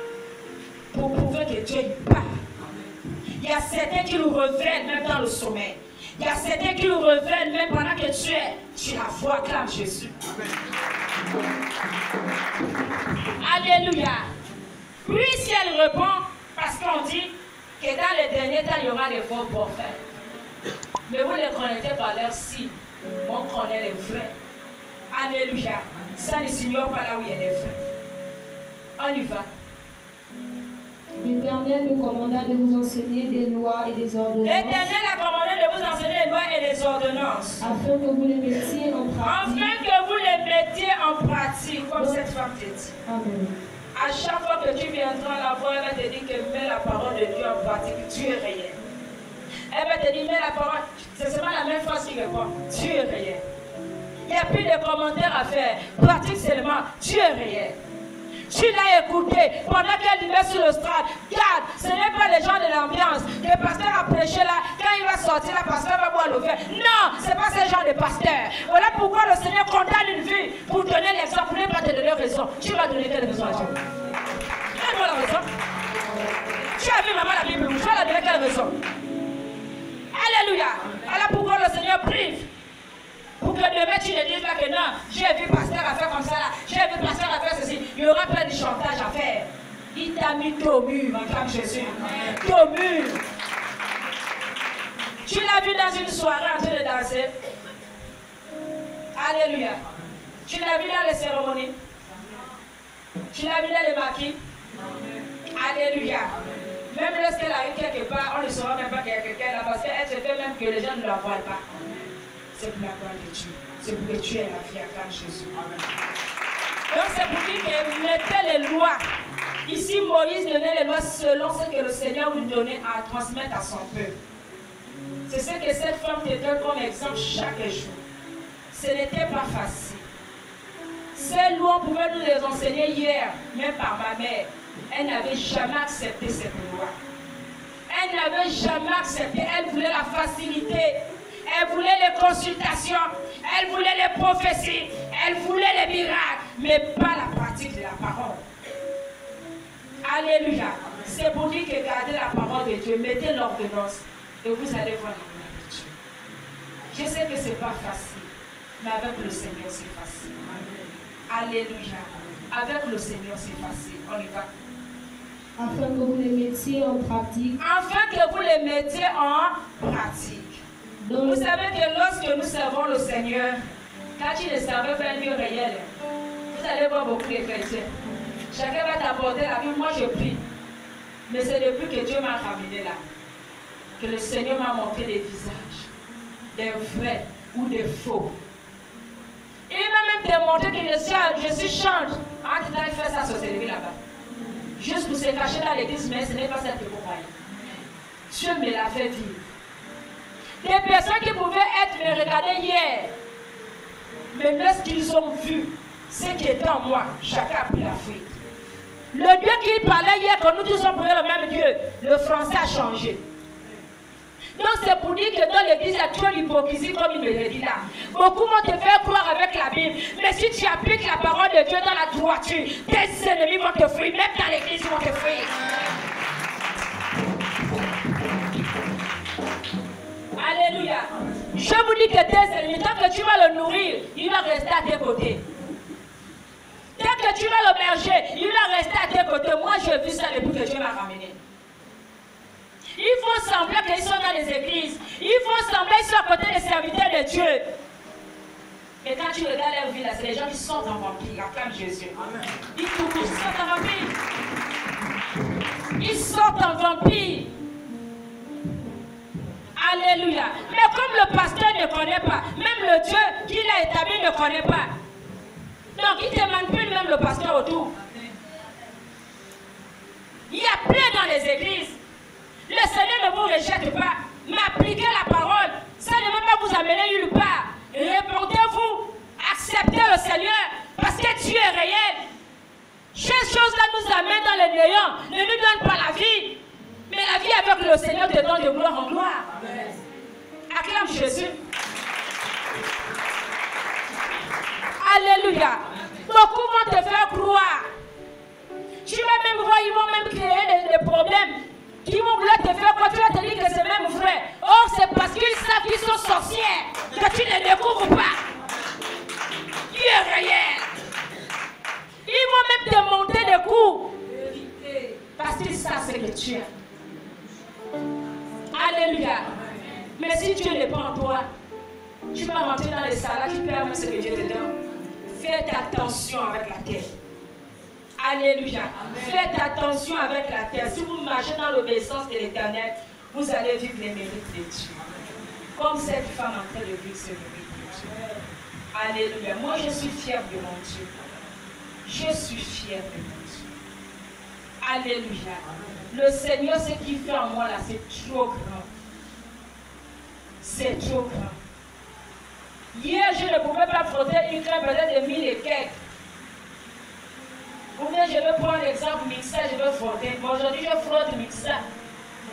Pour prouver que Dieu parle. Il y a certains qui nous reviennent même dans le sommeil. Il y a certains qui nous reviennent même pendant que tu la vois, acclame Jésus. Alléluia. Puis si elle répond, parce qu'on dit que dans les derniers temps, il y aura des faux prophètes. Mais vous les connaissez par leur signe. On connaît les vrais. Alléluia. Ça ne s'ignore pas là où il y a les vrais. On y va. L'Éternel nous commanda de vous enseigner des lois et des ordonnances. L'Éternel a commandé de vous enseigner les lois et les ordonnances. Afin que vous les mettiez en pratique. Afin que vous les mettiez en pratique, comme cette femme te dit. Amen. À chaque fois que tu viendras la voir, elle va te dire que mets la parole de Dieu en pratique. Dieu est réel. Elle va te dire, mets la parole. C'est seulement la même chose qu'il répond. Dieu est réel. Il n'y a plus de commentaires à faire. Pratique seulement. Dieu est réel. Tu l'as écouté pendant qu'elle vivait sur le stade. Garde, ce n'est pas les gens de l'ambiance. Le pasteur a prêché là. Quand il va sortir, le pasteur va boire le vin. Non, ce n'est pas ce genre de pasteur. Voilà pourquoi le Seigneur condamne une vie pour donner l'exemple. Pour ne pas te donner raison. Tu vas donner quelle raison à Dieu? Donne-moi la raison. Tu as vu maman la Bible. Tu vas la donner quelle raison? Alléluia. Voilà pourquoi le Seigneur prive. Pour que demain tu ne dises pas que non, j'ai vu pasteur à faire comme ça là, j'ai vu pasteur à faire ceci, il y aura plein de chantage à faire. Il t'a mis au mur, comme Jésus. Au mur. Tu l'as vu dans une soirée en train de danser. Alléluia. Tu l'as vu dans les cérémonies. Tu l'as vu dans les maquis. Alléluia. Même lorsqu'elle arrive quelque part, on ne saura même pas qu'il y a quelqu'un là parce qu'elle se fait même que les gens ne la voient pas. c'est pour la gloire de Dieu. C'est pour que tu aies la vie à Christ Jésus. Donc c'est pour dire que mettez les lois. Ici, Moïse donnait les lois selon ce que le Seigneur lui donnait à transmettre à son peuple. C'est ce que cette femme te donne comme exemple chaque jour. Ce n'était pas facile. Ces lois, on pouvait nous les enseigner hier, même par ma mère. Elle n'avait jamais accepté cette loi. Elle n'avait jamais accepté. Elle voulait la facilité. Elle voulait les consultations. Elle voulait les prophéties. Elle voulait les miracles. Mais pas la pratique de la parole. Alléluia. C'est pour dire que gardez la parole de Dieu. Mettez l'ordonnance. Et vous allez voir la gloire de Dieu. Je sais que ce n'est pas facile. Mais avec le Seigneur, c'est facile. Alléluia. Avec le Seigneur, c'est facile. On y va. Afin que vous les mettiez en pratique. Afin que vous les mettiez en pratique. Donc, vous savez que lorsque nous servons le Seigneur, quand il le servait vers un lieu réel, vous allez voir beaucoup de chrétiens. Chacun va t'apporter la Bible. Moi, je prie. Mais c'est depuis que Dieu m'a ramené là, que le Seigneur m'a montré des visages, des vrais ou des faux. Il m'a même démontré que je suis change. En tout cas, il fait sa sorcellerie là-bas. Juste pour se cacher dans l'église, mais ce n'est pas cette compagnie. Dieu me l'a fait vivre. Des personnes qui pouvaient me regarder hier, mais lorsqu'ils ont vu ce qui était en moi, chacun a pris la fuite. Le Dieu qui parlait hier, quand nous tous sommes prié le même Dieu, le français a changé. Donc c'est pour dire que dans l'église, il y a trop d'hypocrisie, comme il me le dit là. Beaucoup vont te faire croire avec la Bible, mais si tu appliques la parole de Dieu dans la droiture, tes ennemis vont te fuir, même dans l'église, ils vont te fuir. Alléluia. Je vous dis que tes ennemis, tant que tu vas le nourrir, il va rester à tes côtés. Tant que tu vas le berger, il va rester à tes côtés. Moi, j'ai vu ça depuis que Dieu m'a ramené. Il faut sembler qu'ils sont dans les églises. Il faut sembler qu'ils sont à côté des serviteurs de Dieu. Et quand tu regardes leur vie, là, c'est les gens qui sont en vampire. Acclame Jésus. Amen. Ils sortent en vampire. Ils sortent en vampire. Alléluia. Mais comme le pasteur ne connaît pas, même le Dieu qu'il a établi ne connaît pas. Donc il ne manipule même le pasteur autour. Il y a plein dans les églises. Le Seigneur ne vous rejette pas. Mais appliquez la parole. Ça ne va pas vous amener nulle part. Répondez-vous. Acceptez le Seigneur. Parce que Dieu est réel. Ces choses-là nous amènent dans le néant. Ne nous donne pas la vie. Mais la vie avec le Seigneur te donne de gloire en gloire. Amen. Acclame Jésus. Alléluia. Beaucoup vont te faire croire. Tu vas même voir, ils vont même créer des problèmes. Qui vont vouloir te faire quoi? Tu vas te dire que c'est même vrai. Or, c'est parce qu'ils savent qu'ils sont sorcières que tu ne découvres pas. Dieu est réel. Ils vont même te monter des coups. Parce qu'ils savent ce que tu es. Alléluia. Mais si Dieu n'est pas en toi, tu vas rentrer dans les salades, tu perds même ce que Dieu te donne. Faites attention avec la terre. Alléluia. Amen. Faites attention avec la terre. Si vous marchez dans l'obéissance de l'Éternel, vous allez vivre les mérites de Dieu. Comme cette femme en train de vivre ce mérite de Dieu. Alléluia. Moi, je suis fière de mon Dieu. Je suis fière de mon Dieu. Alléluia. Le Seigneur, ce qu'il fait en moi là, c'est trop grand. C'est trop grand. Hier, je ne pouvais pas frotter une crème peut-être de 1000 et quelques. Ou bien je vais prendre l'exemple mixeur, je vais frotter. Mais aujourd'hui, je frotte mixeur.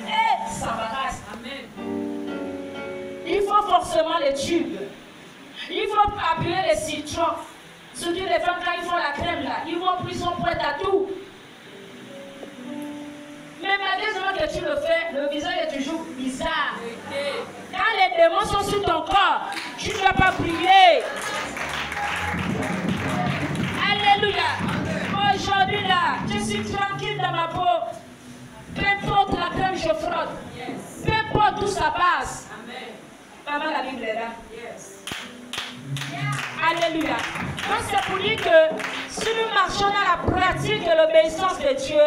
Et ça m'arrache. Amen. Il faut forcément les tubes. Il faut appuyer les citrons. Surtout les femmes, quand ils font la crème là, ils sont prêts à tout. Mais malgré que tu le fais, le visage est toujours bizarre. Quand les démons sont sur ton corps, tu ne dois pas prier. Alléluia. Aujourd'hui là, je suis tranquille dans ma peau. Peu importe la crème, je frotte. Peu importe où ça passe. Maman, la Bible est là. Alléluia. Donc c'est pour dire que si nous marchons dans la pratique de l'obéissance de Dieu,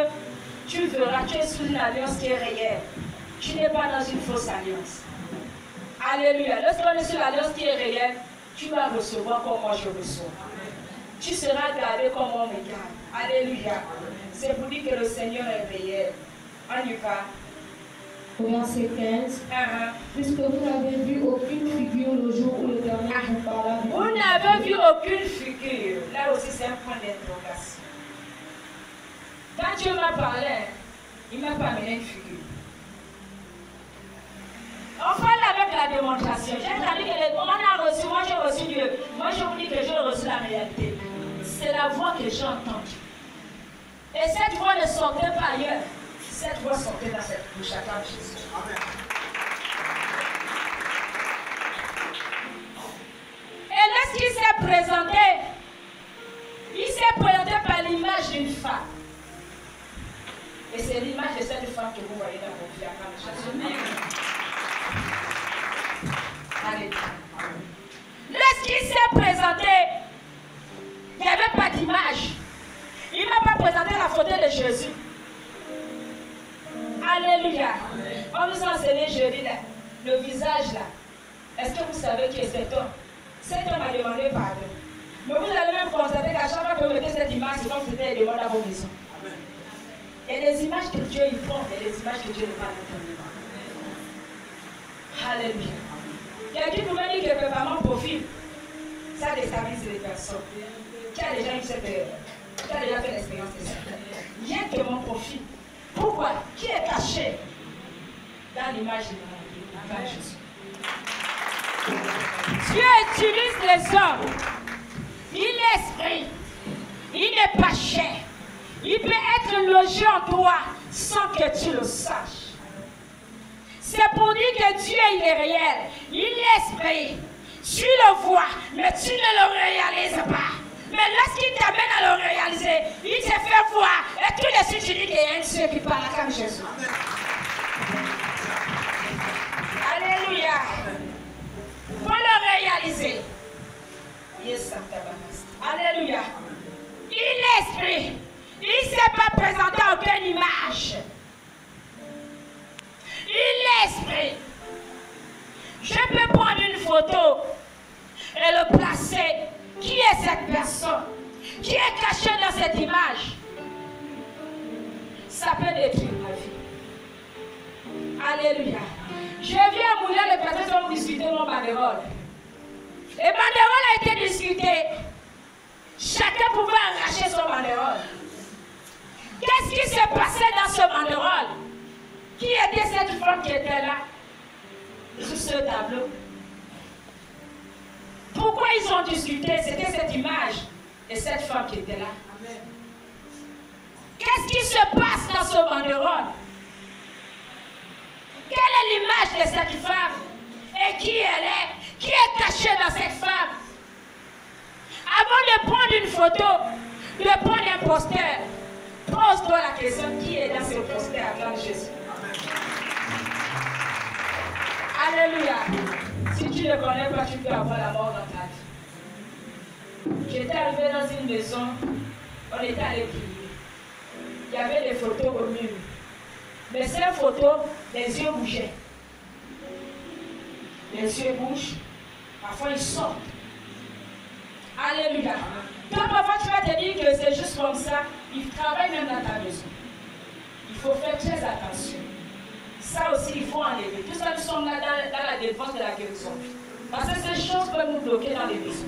tu verras, tu es sous une alliance qui est réelle. Tu n'es pas dans une fausse alliance. Alléluia. Lorsqu'on est sur l'alliance qui est réelle, tu vas recevoir comme moi je reçois. Tu seras gardé comme on me garde. Alléluia. C'est pour dire que le Seigneur est réel. On y va. Au verset 15, puisque vous n'avez vu aucune figure le jour où l'Éternel vous parla. Vous n'avez vu aucune figure. Là aussi, c'est un point d'interrogation. Quand Dieu m'a parlé, il ne m'a pas amené une figure. On parle avec la démonstration. J'ai entendu que on a reçu, moi j'ai reçu Dieu. Moi je vous dis que j'ai reçu la réalité. C'est la voix que j'ai entendue. Et cette voix ne sortait pas ailleurs. Cette voix sortait dans cette bouche. Attends Jésus. Et lorsqu'il s'est présenté, il s'est présenté par l'image d'une femme. Et c'est l'image de cette femme que vous voyez dans vos vies. Lorsqu'il s'est présenté, il n'y avait pas d'image. Il ne m'a pas présenté la photo de Jésus. Alléluia. On nous a enseigné jeudi là, le visage là. Est-ce que vous savez qui est cet homme? Cet homme a demandé pardon. Mais vous allez même constater qu'à chaque fois que vous mettez cette image, c'est comme si c'était des demandes à vos maisons. Il y a des images que Dieu y prend et des images que Dieu ne va pas prendre. Alléluia. Quelqu'un pouvait dire que maman profite. Ça déstabilise les personnes. Qui a déjà eu cette qui a déjà fait l'expérience de ça? Rien que mon profit. Pourquoi? Qui est caché dans l'image de Jésus? Dieu utilise les hommes. Il est esprit. Il n'est pas chair. Il peut être logé en toi sans que tu le saches. C'est pour dire que Dieu, il est réel. Il est esprit. Tu le vois, mais tu ne le réalises pas. Mais lorsqu'il t'amène à le réaliser, il te fait voir. Et tout de suite, tu dis qu'il y a un Dieu qui parle comme Jésus. Alléluia. Pour le réaliser. Alléluia. Il est esprit. Il ne s'est pas présenté à aucune image. Il est esprit. Je peux prendre une photo et le placer. Qui est cette personne? Qui est cachée dans cette image? Ça peut détruire ma vie. Alléluia. Je viens à Mouilla, les personnes ont discuté mon banderole. Les banderoles a été discuté. Chacun pouvait arracher son banderole. Qu'est-ce qui s'est passé dans ce banderole? Qui était cette femme qui était là? Sur ce tableau. Pourquoi ils ont discuté? C'était cette image et cette femme qui était là. Qu'est-ce qui se passe dans ce banderole? Quelle est l'image de cette femme? Et qui elle est? Qui est cachée dans cette femme? Avant de prendre une photo, de prendre un poster, pose-toi la question, qui est dans ce poster avant Jésus? Alléluia. Si tu ne connais pas, tu peux avoir la mort dans ta vie. J'étais arrivé dans une maison, on était allé prier. Il y avait des photos au mur. Mais ces photos, les yeux bougeaient. Les yeux bougent, parfois ils sortent. Alléluia. Toi, parfois, tu vas te dire que c'est juste comme ça. Ils travaillent même dans ta maison. Il faut faire très attention. Ça aussi, il faut enlever. Tout ça, nous sommes là dans la défense de la guérison. Parce que ces choses peuvent nous bloquer dans les maisons.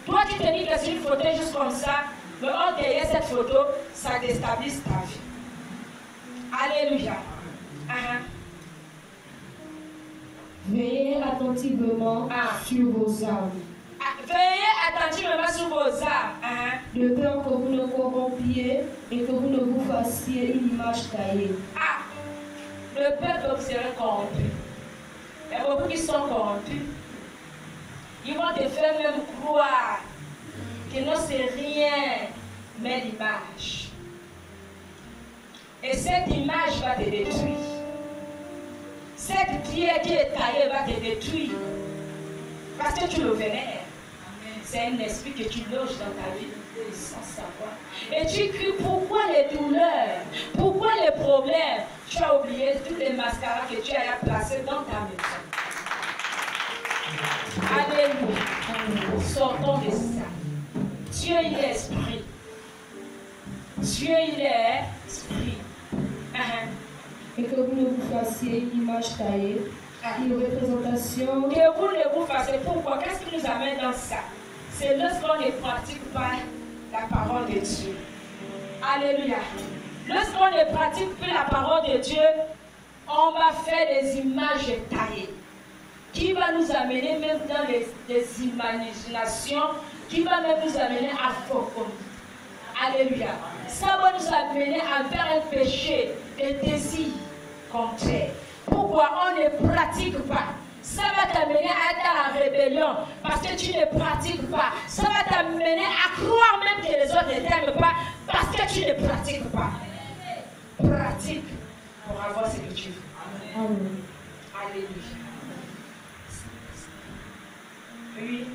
Toi, tu te dis que c'est une photo juste comme ça, mais en derrière cette photo, ça déstabilise ta vie. Alléluia. Veillez attentivement sur vos âmes. Veillez attentivement sur vos âmes. De peur que vous ne corrompiez et que vous ne vous fassiez une image taillée. Le peuple que vous serez corrompu. Il y a beaucoup qui sont corrompus. Ils vont te faire même croire que non, c'est rien, mais l'image. Et cette image va te détruire. Cette pierre qui est taillée va te détruire. Parce que tu le vénères. C'est un esprit que tu loges dans ta vie sans savoir. Et tu cries pourquoi les douleurs, pourquoi les problèmes. Tu as oublié tous les mascaras que tu as placés dans ta maison. Alléluia. Sortons de ça. Dieu, il est esprit. Dieu, il est esprit. Et que vous ne vous fassiez une image taillée, une représentation. Que vous ne vous fassiez. Pourquoi? Qu'est-ce qui nous amène dans ça? C'est lorsqu'on ne pratique pas la parole de Dieu. Alléluia. Lorsqu'on ne pratique plus la parole de Dieu, on va faire des images taillées. Qui va nous amener même dans des imaginations, qui va même nous amener à faux. Alléluia. Ça va nous amener à faire un péché, des désirs contraires. Pourquoi on ne pratique pas? Ça va t'amener à être dans la rébellion parce que tu ne pratiques pas. Ça va t'amener à croire même que les autres ne t'aiment pas parce que tu ne pratiques pas. Pratique pour avoir ce que tu veux. Amen. Alléluia. Oui.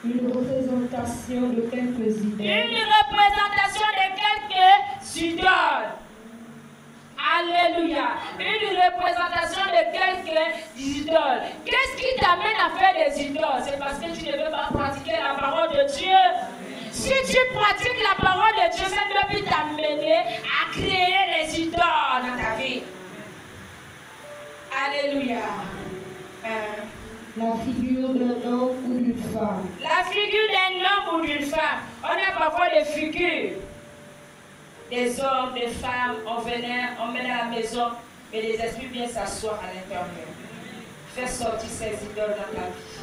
Une représentation de quelques idoles. Une représentation de quelques idoles. Alléluia. Une représentation de quelques idoles. Qu'est-ce qui t'amène à faire des idoles? C'est parce que tu ne veux pas pratiquer la parole de Dieu. Si tu pratiques la parole de Dieu, ça ne peut plus t'amener à créer des idoles dans ta vie. Alléluia. La figure d'un homme ou d'une femme. La figure d'un homme ou d'une femme. On a parfois des figures. Des hommes, des femmes, on venait à la maison, mais les esprits viennent s'asseoir à l'intérieur. Fais sortir ces idoles dans ta vie.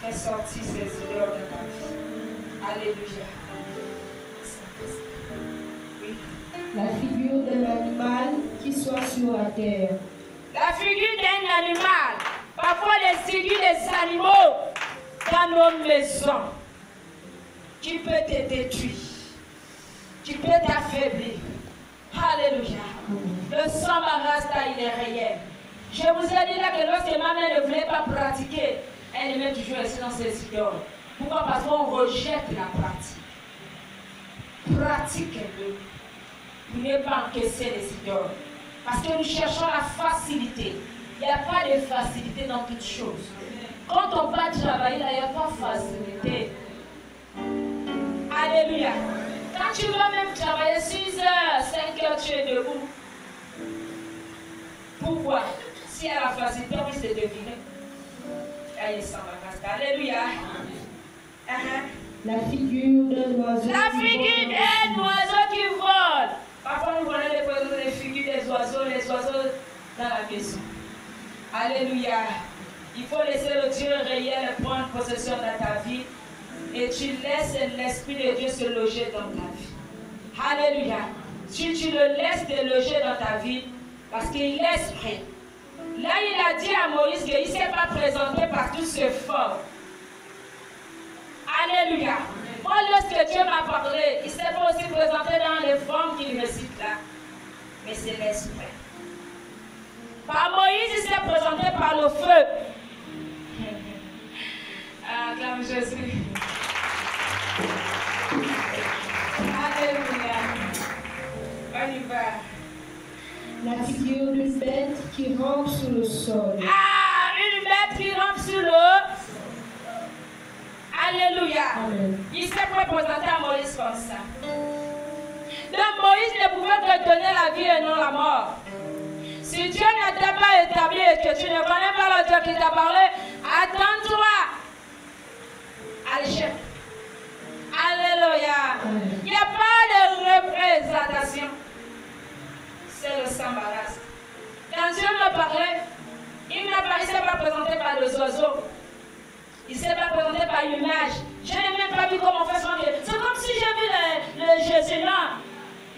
Fais sortir ces idoles dans ta vie. Alléluia. Oui. La figure d'un animal qui soit sur la terre. La figure d'un animal. Parfois les figures des animaux dans nos maisons. Qui peut te détruire. Qui peut t'affaiblir. Alléluia. Le sambarasta, il est réel. Je vous ai dit là que lorsque ma mère ne voulait pas pratiquer, elle aimait toujours rester dans ses idoles. Pourquoi? Parce qu'on rejette la pratique. Pratiquez-le. Vous n'avez pas encaissé les idoles. Parce que nous cherchons la facilité. Il n'y a pas de facilité dans toutes choses. Quand on va travailler là, il n'y a pas de facilité. Alléluia. Quand tu vas même travailler 6 heures, 5 heures, tu es debout. Pourquoi? Si elle a la facilité, on risque de deviner. Alléluia. La figure d'un oiseau. La figure d'un oiseau qui vole. Parfois, nous voyons les figures des oiseaux, les oiseaux dans la maison. Alléluia. Il faut laisser le Dieu réel prendre possession de ta vie. Et tu laisses l'Esprit de Dieu se loger dans ta vie. Alléluia. Si tu le laisses te loger dans ta vie, parce qu'il est esprit. Là, il a dit à Moïse qu'il ne s'est pas présenté par toutes ses formes. Alléluia. Moi, lorsque Dieu m'a parlé, il ne s'est pas aussi présenté dans les formes qu'il récite là. Mais c'est l'esprit. Par Moïse, il s'est présenté par le feu. Acclame Jésus. Alléluia. On y va. La figure d'une bête qui rampe sur le sol. Une bête qui rampe sur l'eau. Alléluia. Amen. Il s'est présenté à Moïse comme ça. Donc Moïse ne pouvait que donner la vie et non la mort. Si Dieu ne t'a pas établi et que tu ne connais pas le Dieu qui t'a parlé, attends-toi. Allez, chef. Alléluia. Il n'y a pas de représentation. C'est le sambaras. Quand Dieu me parlait, il ne s'est pas présenté par des oiseaux. Il ne s'est pas présenté par une image. Je n'ai même pas vu comment faire son Dieu. C'est comme si j'ai vu le Jésus là.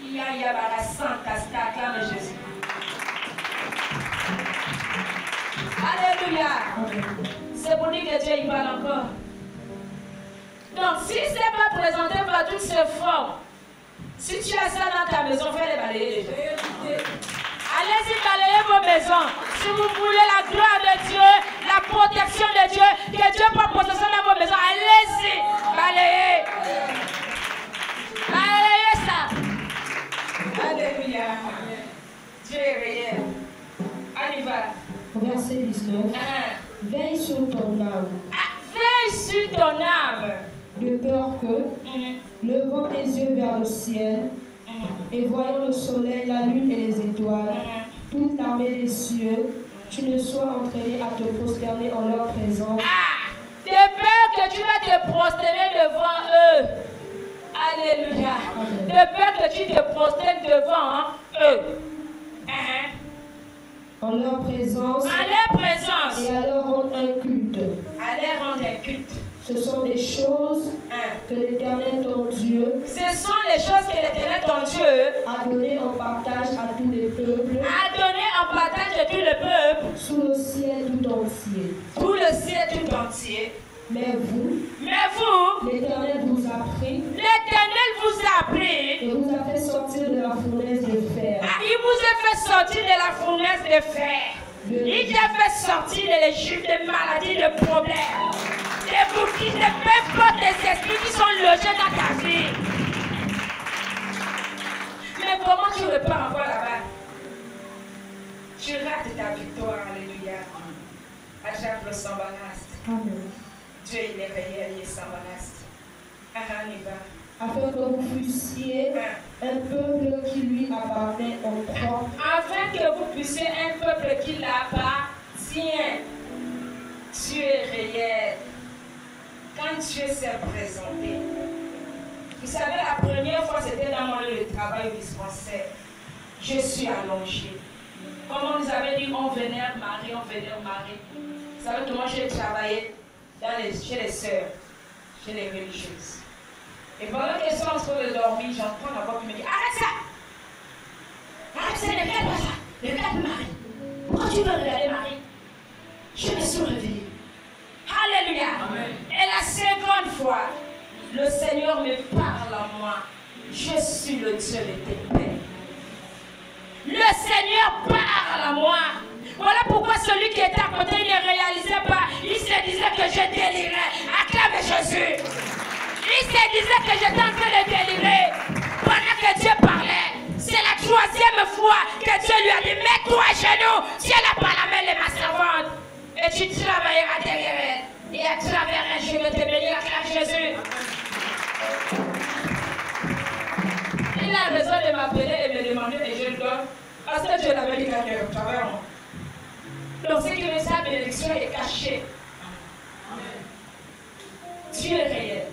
Il y a la Santa Staka de Jésus. Alléluia. C'est pour dire que Dieu il parle encore. Donc, si ce n'est pas présenté par toutes ces formes, si tu as ça dans ta maison, fais-les balayer déjà. Allez-y, balayez vos maisons. Si vous voulez la gloire de Dieu, la protection de Dieu, que Dieu prenne possession dans vos maisons, allez-y, balayez. Balayez ça. Alléluia. Dieu est réel. On y va. Verset 19. Veille sur ton âme. Veille veille sur ton âme. De peur que, levant tes yeux vers le ciel, et voyant le soleil, la lune et les étoiles, toute l'armée des cieux, tu ne sois entraîné à te prosterner en leur présence. Ah, de peur que tu vas te prosterner devant eux. Alléluia. De peur que tu te prosternes devant eux. En leur présence. En leur présence. Et à leur rendre un culte. À leur rendre un culte. Ce sont des choses que l'Éternel ton Dieu. Ce sont les choses que l'Éternel ton Dieu a donné en partage à tous les peuples. A donné en partage à tous les peuples. Sous le ciel tout entier. Sous le ciel tout entier. Mais vous, l'Éternel vous a pris. L'Éternel vous a pris. Et vous a fait sortir de la fournaise de fer. Ah, il vous a fait sortir de la fournaise de fer. Il t'a fait sortir de l'Égypte de maladies, de problèmes. Des boucliers, de peu importe les esprits qui sont logés dans ta vie. Mais comment tu repars encore là-bas? Tu rates ta victoire, alléluia. Ajaple Sambanast. Amen. Dieu il est réel, il est Sambanast. Afin que vous fussiez un peuple qui lui appartient en propre. Afin que vous puissiez un peuple qui l'appartient. Dieu est réel. Quand Dieu s'est présenté, vous savez, la première fois, c'était dans mon lieu de travail dispensaire. Je suis allongée. Comme on nous avait dit, on vénère Marie, on vénère Marie. Vous savez comment j'ai travaillé chez les sœurs, chez les religieuses. Et pendant qu'elles sont en train de dormir, j'entends la voix qui me dit, arrête ça! Arrête ça, ne regarde pas ça! Regarde Marie. Pourquoi tu veux regarder Marie? Je me suis réveillée. Alléluia. Amen. Et la seconde fois, le Seigneur me parle à moi. Je suis le Dieu de tes pères. Le Seigneur parle à moi. Voilà pourquoi celui qui était à côté ne réalisait pas. Il se disait que je délirais. Acclame Jésus. Il se disait que j'étais en train de délirer. Pendant que Dieu parlait, c'est la troisième fois que Dieu lui a dit, mets-toi à genoux. Si elle n'a pas la main de ma servante. Et tu travailleras derrière elle. Et à travers elle, je vais te bénir, acclame Jésus. Il a raison de m'appeler et me demander et je le donne. Parce que Dieu l'avait dit qu'il y au travers moi. Donc ce qui veut sa bénédiction est cachée. Dieu est réel.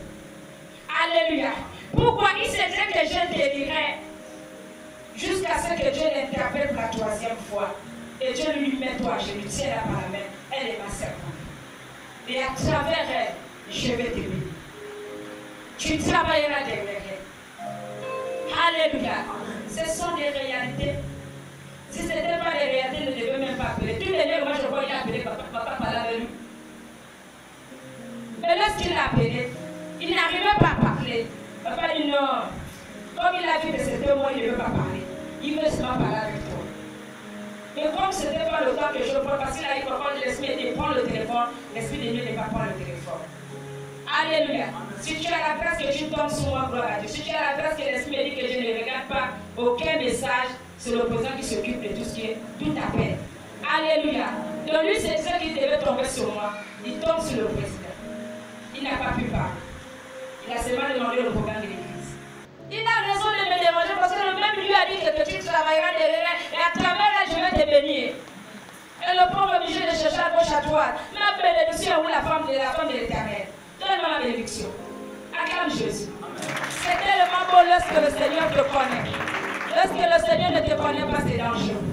Alléluia. Pourquoi il se dit que je délirais jusqu'à ce que Dieu l'interpelle pour la troisième fois. Et Dieu lui met toi, je lui tiens la par la main. Elle est ma servante. Et à travers elle, je vais t'aimer. Tu travailleras derrière elle. Alléluia. Ce sont des réalités. Si ce n'était pas des réalités, ne devait même pas appeler. Tous les jours, moi je vois, il a appelé papa parler avec lui. Et lorsqu'il l'a appelé, il n'arrivait pas à parler. Papa dit non. Comme il a vu que c'était moi, il ne veut pas parler. Il veut seulement parler avec toi. Et comme ce n'était pas le temps que je prends, parce qu'il a dit papa, l'esprit dit prends le téléphone, l'esprit de Dieu n'est pas prendre le téléphone. Alléluia. Si tu as la grâce que tu tombes sur moi, gloire à Dieu. Si tu as la grâce que l'esprit dit que je ne regarde pas aucun message, c'est le président qui s'occupe de tout ce qui est tout appel. Alléluia. Donc lui, c'est ça qui devait tomber sur moi. Il tombe sur le président. Il n'a pas pu parler. Il a seulement demandé le programme de l'église. Il a raison de me déranger parce que le même lui a dit que tu travailleras derrière et à travers elle, je vais te bénir. Et le pauvre est obligé de chercher à gauche à droite. Ma bénédiction où la femme de l'Éternel. Donne-moi la bénédiction. Acclame Jésus. C'est tellement beau lorsque le Seigneur te connaît. Lorsque le Seigneur ne te connaît pas, c'est dangereux.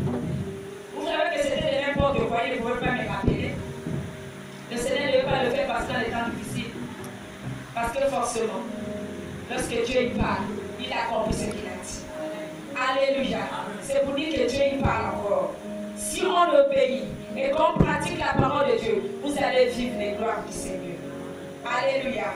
Vous savez que c'était de n'importe quoi, il ne pouvait pas me rappeler. Le Seigneur ne veut pas le faire parce que dans les temps difficiles. Parce que forcément, lorsque Dieu y parle, il a compris ce qu'il a dit. Alléluia. C'est pour dire que Dieu y parle encore. Si on obéit et qu'on pratique la parole de Dieu, vous allez vivre les gloires du Seigneur. Alléluia.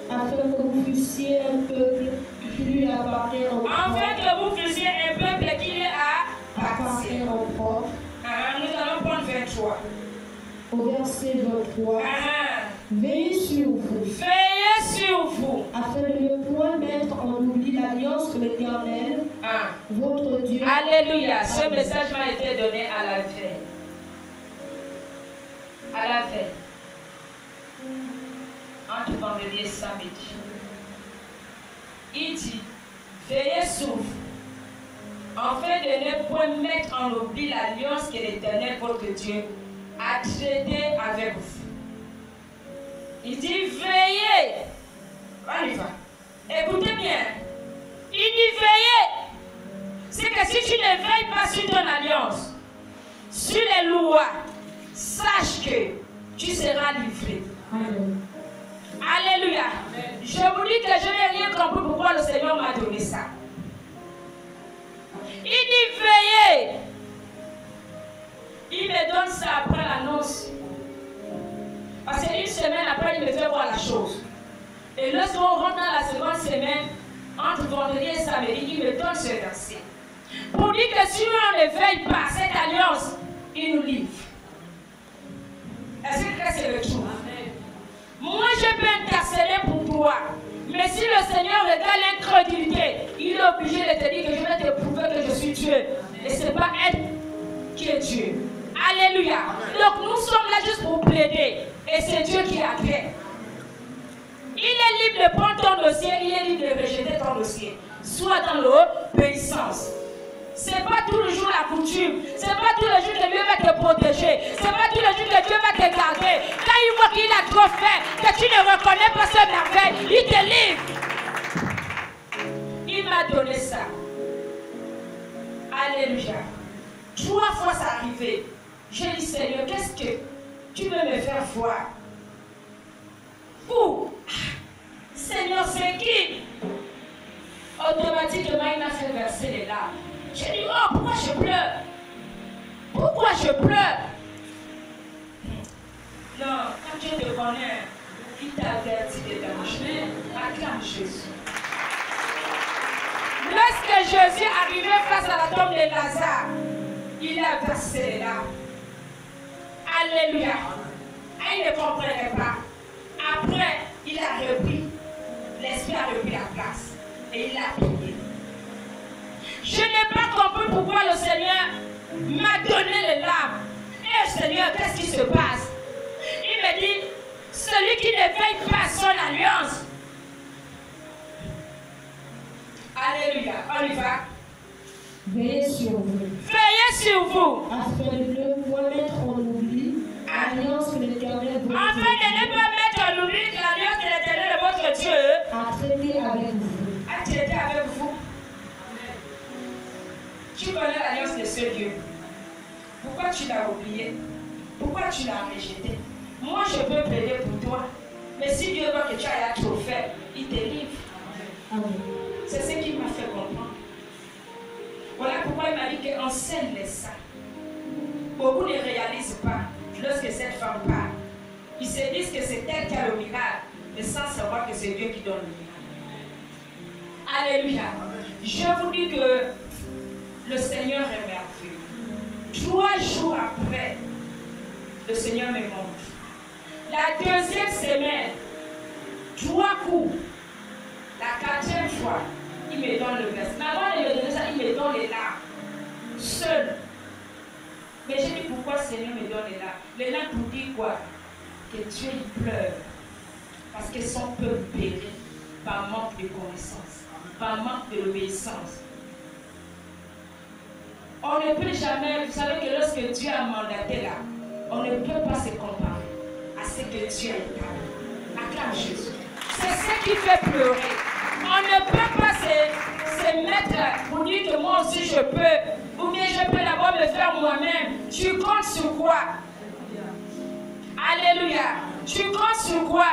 Afin que vous fussiez un peuple qui lui appartient en propre. Afin que vous fussiez un peuple qui lui appartient en propre. Nous allons prendre 23. Au verset 23. Veillez sur vous. Veillez sur vous. Afin de ne point mettre en oubli l'alliance que l'Éternel, votre Dieu. Alléluia. Ce message m'a été donné à la veille. À la veille. entre vendredi et samedi. Il dit, veillez sur vous, afin de ne point mettre en oubli l'alliance que l'Éternel, votre Dieu, a traitée avec vous. Il dit, veillez. On y va. Écoutez bien. Il dit, veillez. C'est que si tu ne veilles pas sur ton alliance, sur les lois, sache que tu seras livré. Amen. Alléluia. Je vous dis que je n'ai rien compris pourquoi le Seigneur m'a donné ça. Il dit veillez. Il me donne ça après l'annonce. Parce qu'une semaine après, il me fait voir la chose. Et lorsqu'on rentre dans la seconde semaine, entre vendredi et samedi, il me donne ce verset. Pour dire que si on ne veille pas cette alliance, il nous livre. Est-ce que c'est le tout? Moi, je peux intercéder pour toi. Mais si le Seigneur regarde l'incrédulité, il est obligé de te dire que je vais te prouver que je suis Dieu. Et ce n'est pas elle qui est Dieu. Alléluia. Donc nous sommes là juste pour plaider. Et c'est Dieu qui a fait. Il est libre de prendre ton dossier, il est libre de rejeter ton dossier. Sois dans l'obéissance. Ce n'est pas tout le jour la coutume. Ce n'est pas tout le jour que Dieu va te protéger. Ce n'est pas tout le jour que Dieu va te garder. Quand il voit qu'il a trop fait, que tu ne reconnais pas ce merveille, il te livre. Il m'a donné ça. Alléluia. 3 fois c'est arrivé. J'ai dit, Seigneur, qu'est-ce que tu veux me faire voir? Où? Seigneur, c'est qui? Automatiquement, il m'a fait verser les larmes. J'ai dit, oh, pourquoi je pleure? Pourquoi je pleure? Non, quand Dieu te connaît, il t'a averti de danger. Acclame Jésus. Lorsque Jésus arrivait face à la tombe de Lazare, il a versé les larmes. Alléluia. Il ne comprenait pas. Après, il a repris. L'esprit a repris la place. Et il a prié. Je n'ai pas compris pourquoi le Seigneur m'a donné les larmes. Et Seigneur, qu'est-ce qui se passe? Il me dit, celui qui ne veille pas son alliance. Alléluia. On y va. Veillez sur vous. Veillez sur vous. Afin de ne point mettre en oubli l'alliance que l'Éternel votre Afin de ne pas mettre en oubli l'alliance que l'Éternel de votre Dieu a traité avec vous. A traité avec vous. Tu connais l'alliance de ce Dieu. Pourquoi tu l'as oublié? Pourquoi tu l'as rejeté? Moi, je peux plaider pour toi. Mais si Dieu voit que tu as trop fait, il te livre. Amen. C'est ce qu'il m'a fait comprendre. Voilà pourquoi il m'a dit qu'enseigne les saints. Beaucoup ne réalisent pas lorsque cette femme parle. Ils se disent que c'est elle qui a le miracle, mais sans savoir que c'est Dieu qui donne le miracle. Alléluia. Je vous dis que le Seigneur est merveilleux. 3 jours après, le Seigneur me montre. La 2e semaine, 3 coups. La 4e fois, il me donne le verset. Mais avant de me donner ça, il me donne les larmes. Seul. Mais j'ai dit pourquoi le Seigneur me donne les larmes. Les larmes pour dire quoi? Que Dieu il pleure. Parce que son peuple périt par manque de connaissance, par manque de l'obéissance. On ne peut jamais, vous savez que lorsque Dieu a mandaté là, on ne peut pas se comparer à ce que Dieu a fait. Acclame Jésus. C'est ce qui fait pleurer. On ne peut pas se mettre pour dire que moi aussi je peux, ou bien je peux d'abord me faire moi-même. Tu comptes sur quoi? Alléluia. Tu comptes sur quoi?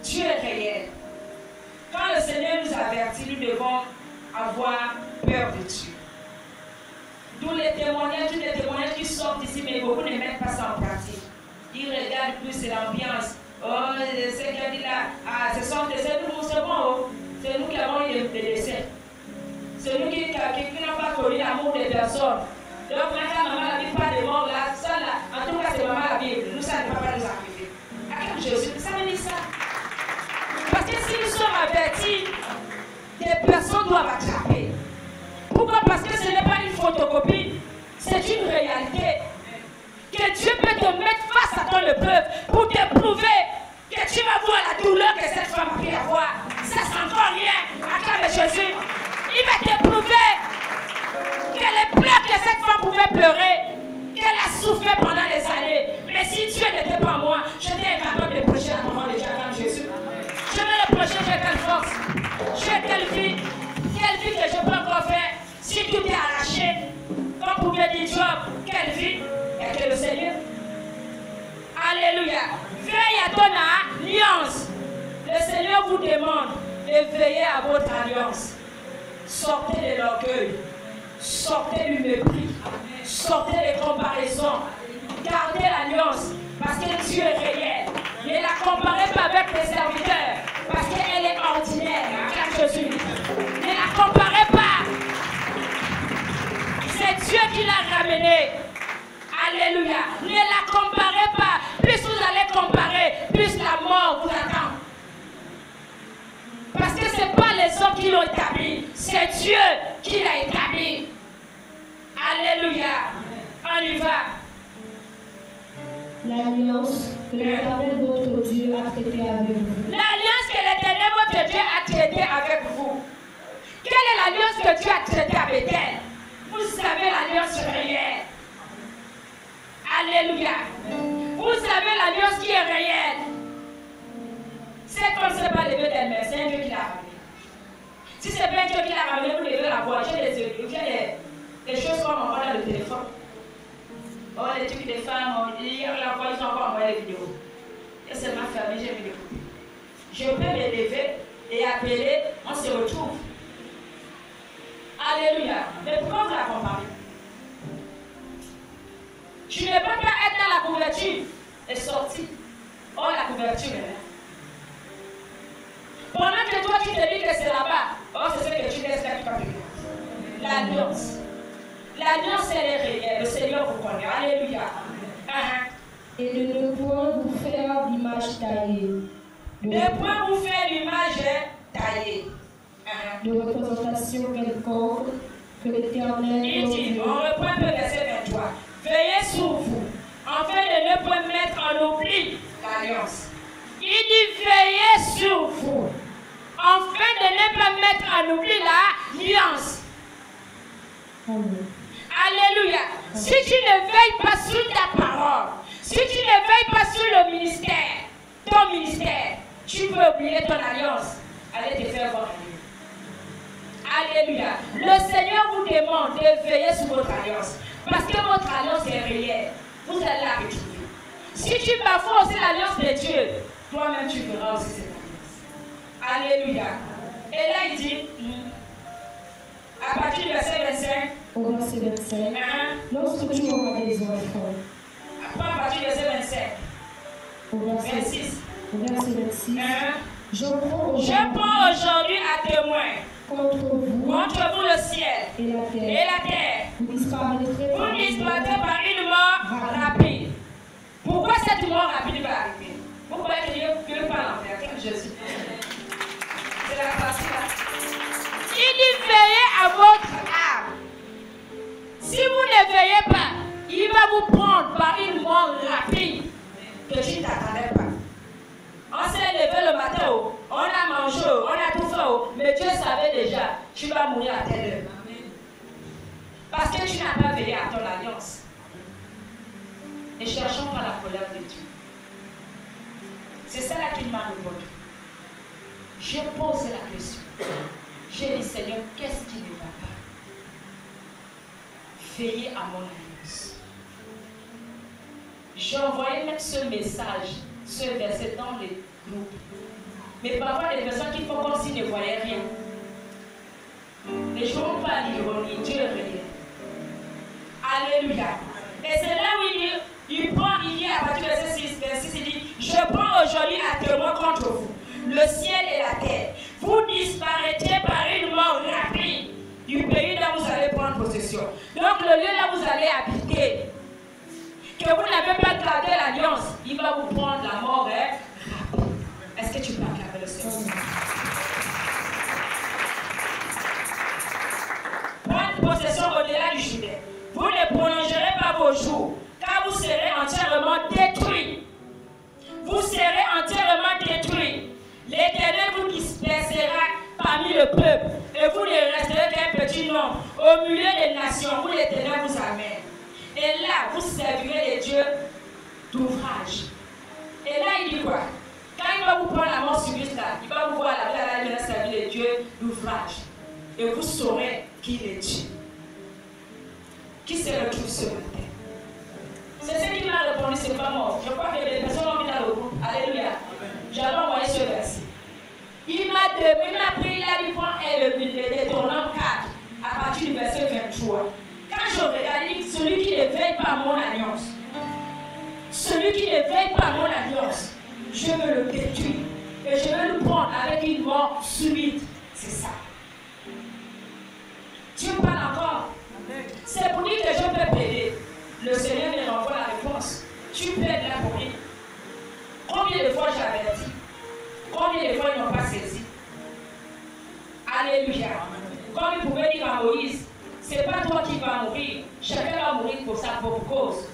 Dieu est réel. Quand le Seigneur nous avertit, nous devons avoir peur de Dieu. Tous les témoignages qui sortent ici, mais beaucoup ne mettent pas ça en pratique. Ils regardent plus l'ambiance. Oh, ce qu'il dit là, ah, c'est bon, c'est nous qui avons eu des décès. C'est nous qui n'avons pas connu l'amour des personnes. Donc, maintenant, maman n'a pas de mort là, ça là, en tout cas, c'est maman la Bible. Nous, ça ne va pas nous arriver. Acclame Jésus, ça veut dire ça. Parce que si nous sommes avertis, des personnes doivent attraper. Pourquoi? Parce que ce n'est pas une photocopie, c'est une réalité. Que Dieu peut te mettre face à ton peuple pour te prouver que tu vas voir la douleur que cette femme a pu avoir. Ça, c'est encore rien. Acclame Jésus. Il va t'éprouver que les pleurs que cette femme pouvait pleurer, qu'elle a souffert pendant des années. Mais si Dieu n'était pas moi, je n'étais incapable de prêcher la parole de Dieu à Jésus. Je vais le prêcher, j'ai quelle force, j'ai quelle vie que je peux encore faire. Si tout est arraché, comme pouvait dire Job, quelle vie est que le Seigneur. Alléluia. Veille à ton alliance. Le Seigneur vous demande de veiller à votre alliance. Sortez de l'orgueil. Sortez du mépris. Sortez des comparaisons. Gardez l'alliance parce que Dieu est réel. Ne la comparez pas avec les serviteurs parce qu'elle est ordinaire. Car Jésus. Ne la comparez pas. C'est Dieu qui l'a ramenée. Alléluia. Ne la comparez pas. Plus vous allez comparer, plus la mort vous attend. Parce que ce n'est pas les hommes qui l'ont établi, c'est Dieu qui l'a établi. Alléluia. On y va. L'alliance que l'Éternel votre Dieu a traitée avec vous. L'alliance que l'Éternel votre Dieu a traitée avec vous. Quelle est l'alliance que Dieu a traitée avec elle? Vous savez l'alliance réelle. Alléluia. Vous savez l'alliance qui est réelle. Cette femme ne s'est pas levée d'elle-même, c'est un Dieu qui l'a ramenée. Si c'est pas un Dieu qui l'a ramenée, vous devez la voir. J'ai des choses comme on voit dans le téléphone. Oh, les trucs des femmes, hier, la fois, ils ont encore envoyé les vidéos. Et c'est ma famille, j'ai vu les copies. Je peux me lever et appeler, on se retrouve. Alléluia. Mais pourquoi vous la comparez? Tu ne peux pas être dans la couverture et sortir. Oh, la couverture est là. Pendant que toi, tu te dis que c'est là-bas, oh, c'est ce que tu laisses faire comme l'alliance. L'alliance, elle est réelle. Le Seigneur vous connaît. Alléluia. Et de ne point vous faire l'image taillée. Ne point vous faire l'image taillée. De représentation quelconque que l'Éternel. Il dit, on reprend le verset 23. Veillez sur vous, afin de ne point mettre en oubli l'alliance. Il dit, veillez sur vous, afin de ne pas mettre en oubli l'alliance. Alléluia. Si tu ne veilles pas sur ta parole, si tu ne veilles pas sur le ministère, ton ministère, tu peux oublier ton alliance. Allez te faire voir Dieu. Alléluia. Le Seigneur vous demande de veiller sur votre alliance. Parce que votre alliance est réelle. Vous allez la retrouver. Si tu bafoues aussi l'alliance de Dieu, toi-même tu verras aussi cette alliance. Alléluia. Et là il dit, à partir du verset 25, au verset 25, lorsque tu auras des enfants. À partir du verset 25, au verset 26. Au verset 26, je prends aujourd'hui à témoin contre vous le ciel et et la terre. Vous disparaîtrez par une mort rapide. Pourquoi cette mort rapide va arriver? Pourquoi Dieu ne peut pas l'enfer comme Jésus? C'est la partie là. Il dit veillez à votre âme. Si vous ne veillez pas, il va vous prendre par une mort rapide que tu ne t'attendais pas. On s'est levé le matin, on a mangé, on a tout fait, mais Dieu savait déjà, tu vas mourir à telle heure. Parce que tu n'as pas veillé à ton alliance. Ne cherchons pas la colère de Dieu. C'est ça là qui m'a répondu. Je pose la question. J'ai dit, Seigneur, qu'est-ce qui ne va pas? Veillez à mon alliance. J'ai envoyé même ce message, ce verset dans les groupes. Mais parfois, les personnes qui font comme s'ils ne voyaient rien. Ne jouons pas à l'ironie, Dieu est réel. Alléluia. Et c'est là où il prend, il dit à partir de verset 6, il dit, je prends aujourd'hui à témoin contre vous, le ciel et la terre. Vous disparaîtrez par une mort rapide du pays dont vous allez prendre possession. Donc le lieu là où vous allez habiter, que vous n'avez pas gardé l'alliance, il va vous prendre la mort rapide. Est-ce que tu peux acclamer le Seigneur? Prendre possession au-delà du Jourdain. Vous ne prolongerez pas vos jours, car vous serez entièrement détruits. Vous serez entièrement Au milieu des nations, où l'Éternel vous amène. Et là, vous servirez les dieux d'ouvrage. Et là, il dit quoi? Quand il va vous prendre la mort subite là, il va vous voir là, il va servir les dieux d'ouvrage. Et vous saurez qui est Dieu. Qui se retrouve ce matin? C'est ce qui m'a répondu, c'est pas moi. Je crois que les personnes ont mis dans le groupe. Alléluia. J'avais envoyé ce verset. Il m'a pris, il a dit, le Deutéronome 4, à partir du verset 23. Quand je regarde, il dit, celui qui ne veille pas mon alliance, celui qui ne veille pas mon alliance, je veux le détruire. Et je veux le prendre avec une mort subite. C'est ça. Dieu parle encore. C'est pour dire que je peux plaider. Le Seigneur me renvoie la réponse. Tu plaides là pour lui. Combien de fois j'ai averti? Combien de fois ils n'ont pas saisi? Alléluia. Comme il pouvait dire à Moïse, c'est pas toi qui vas mourir. Chacun va mourir pour sa propre cause.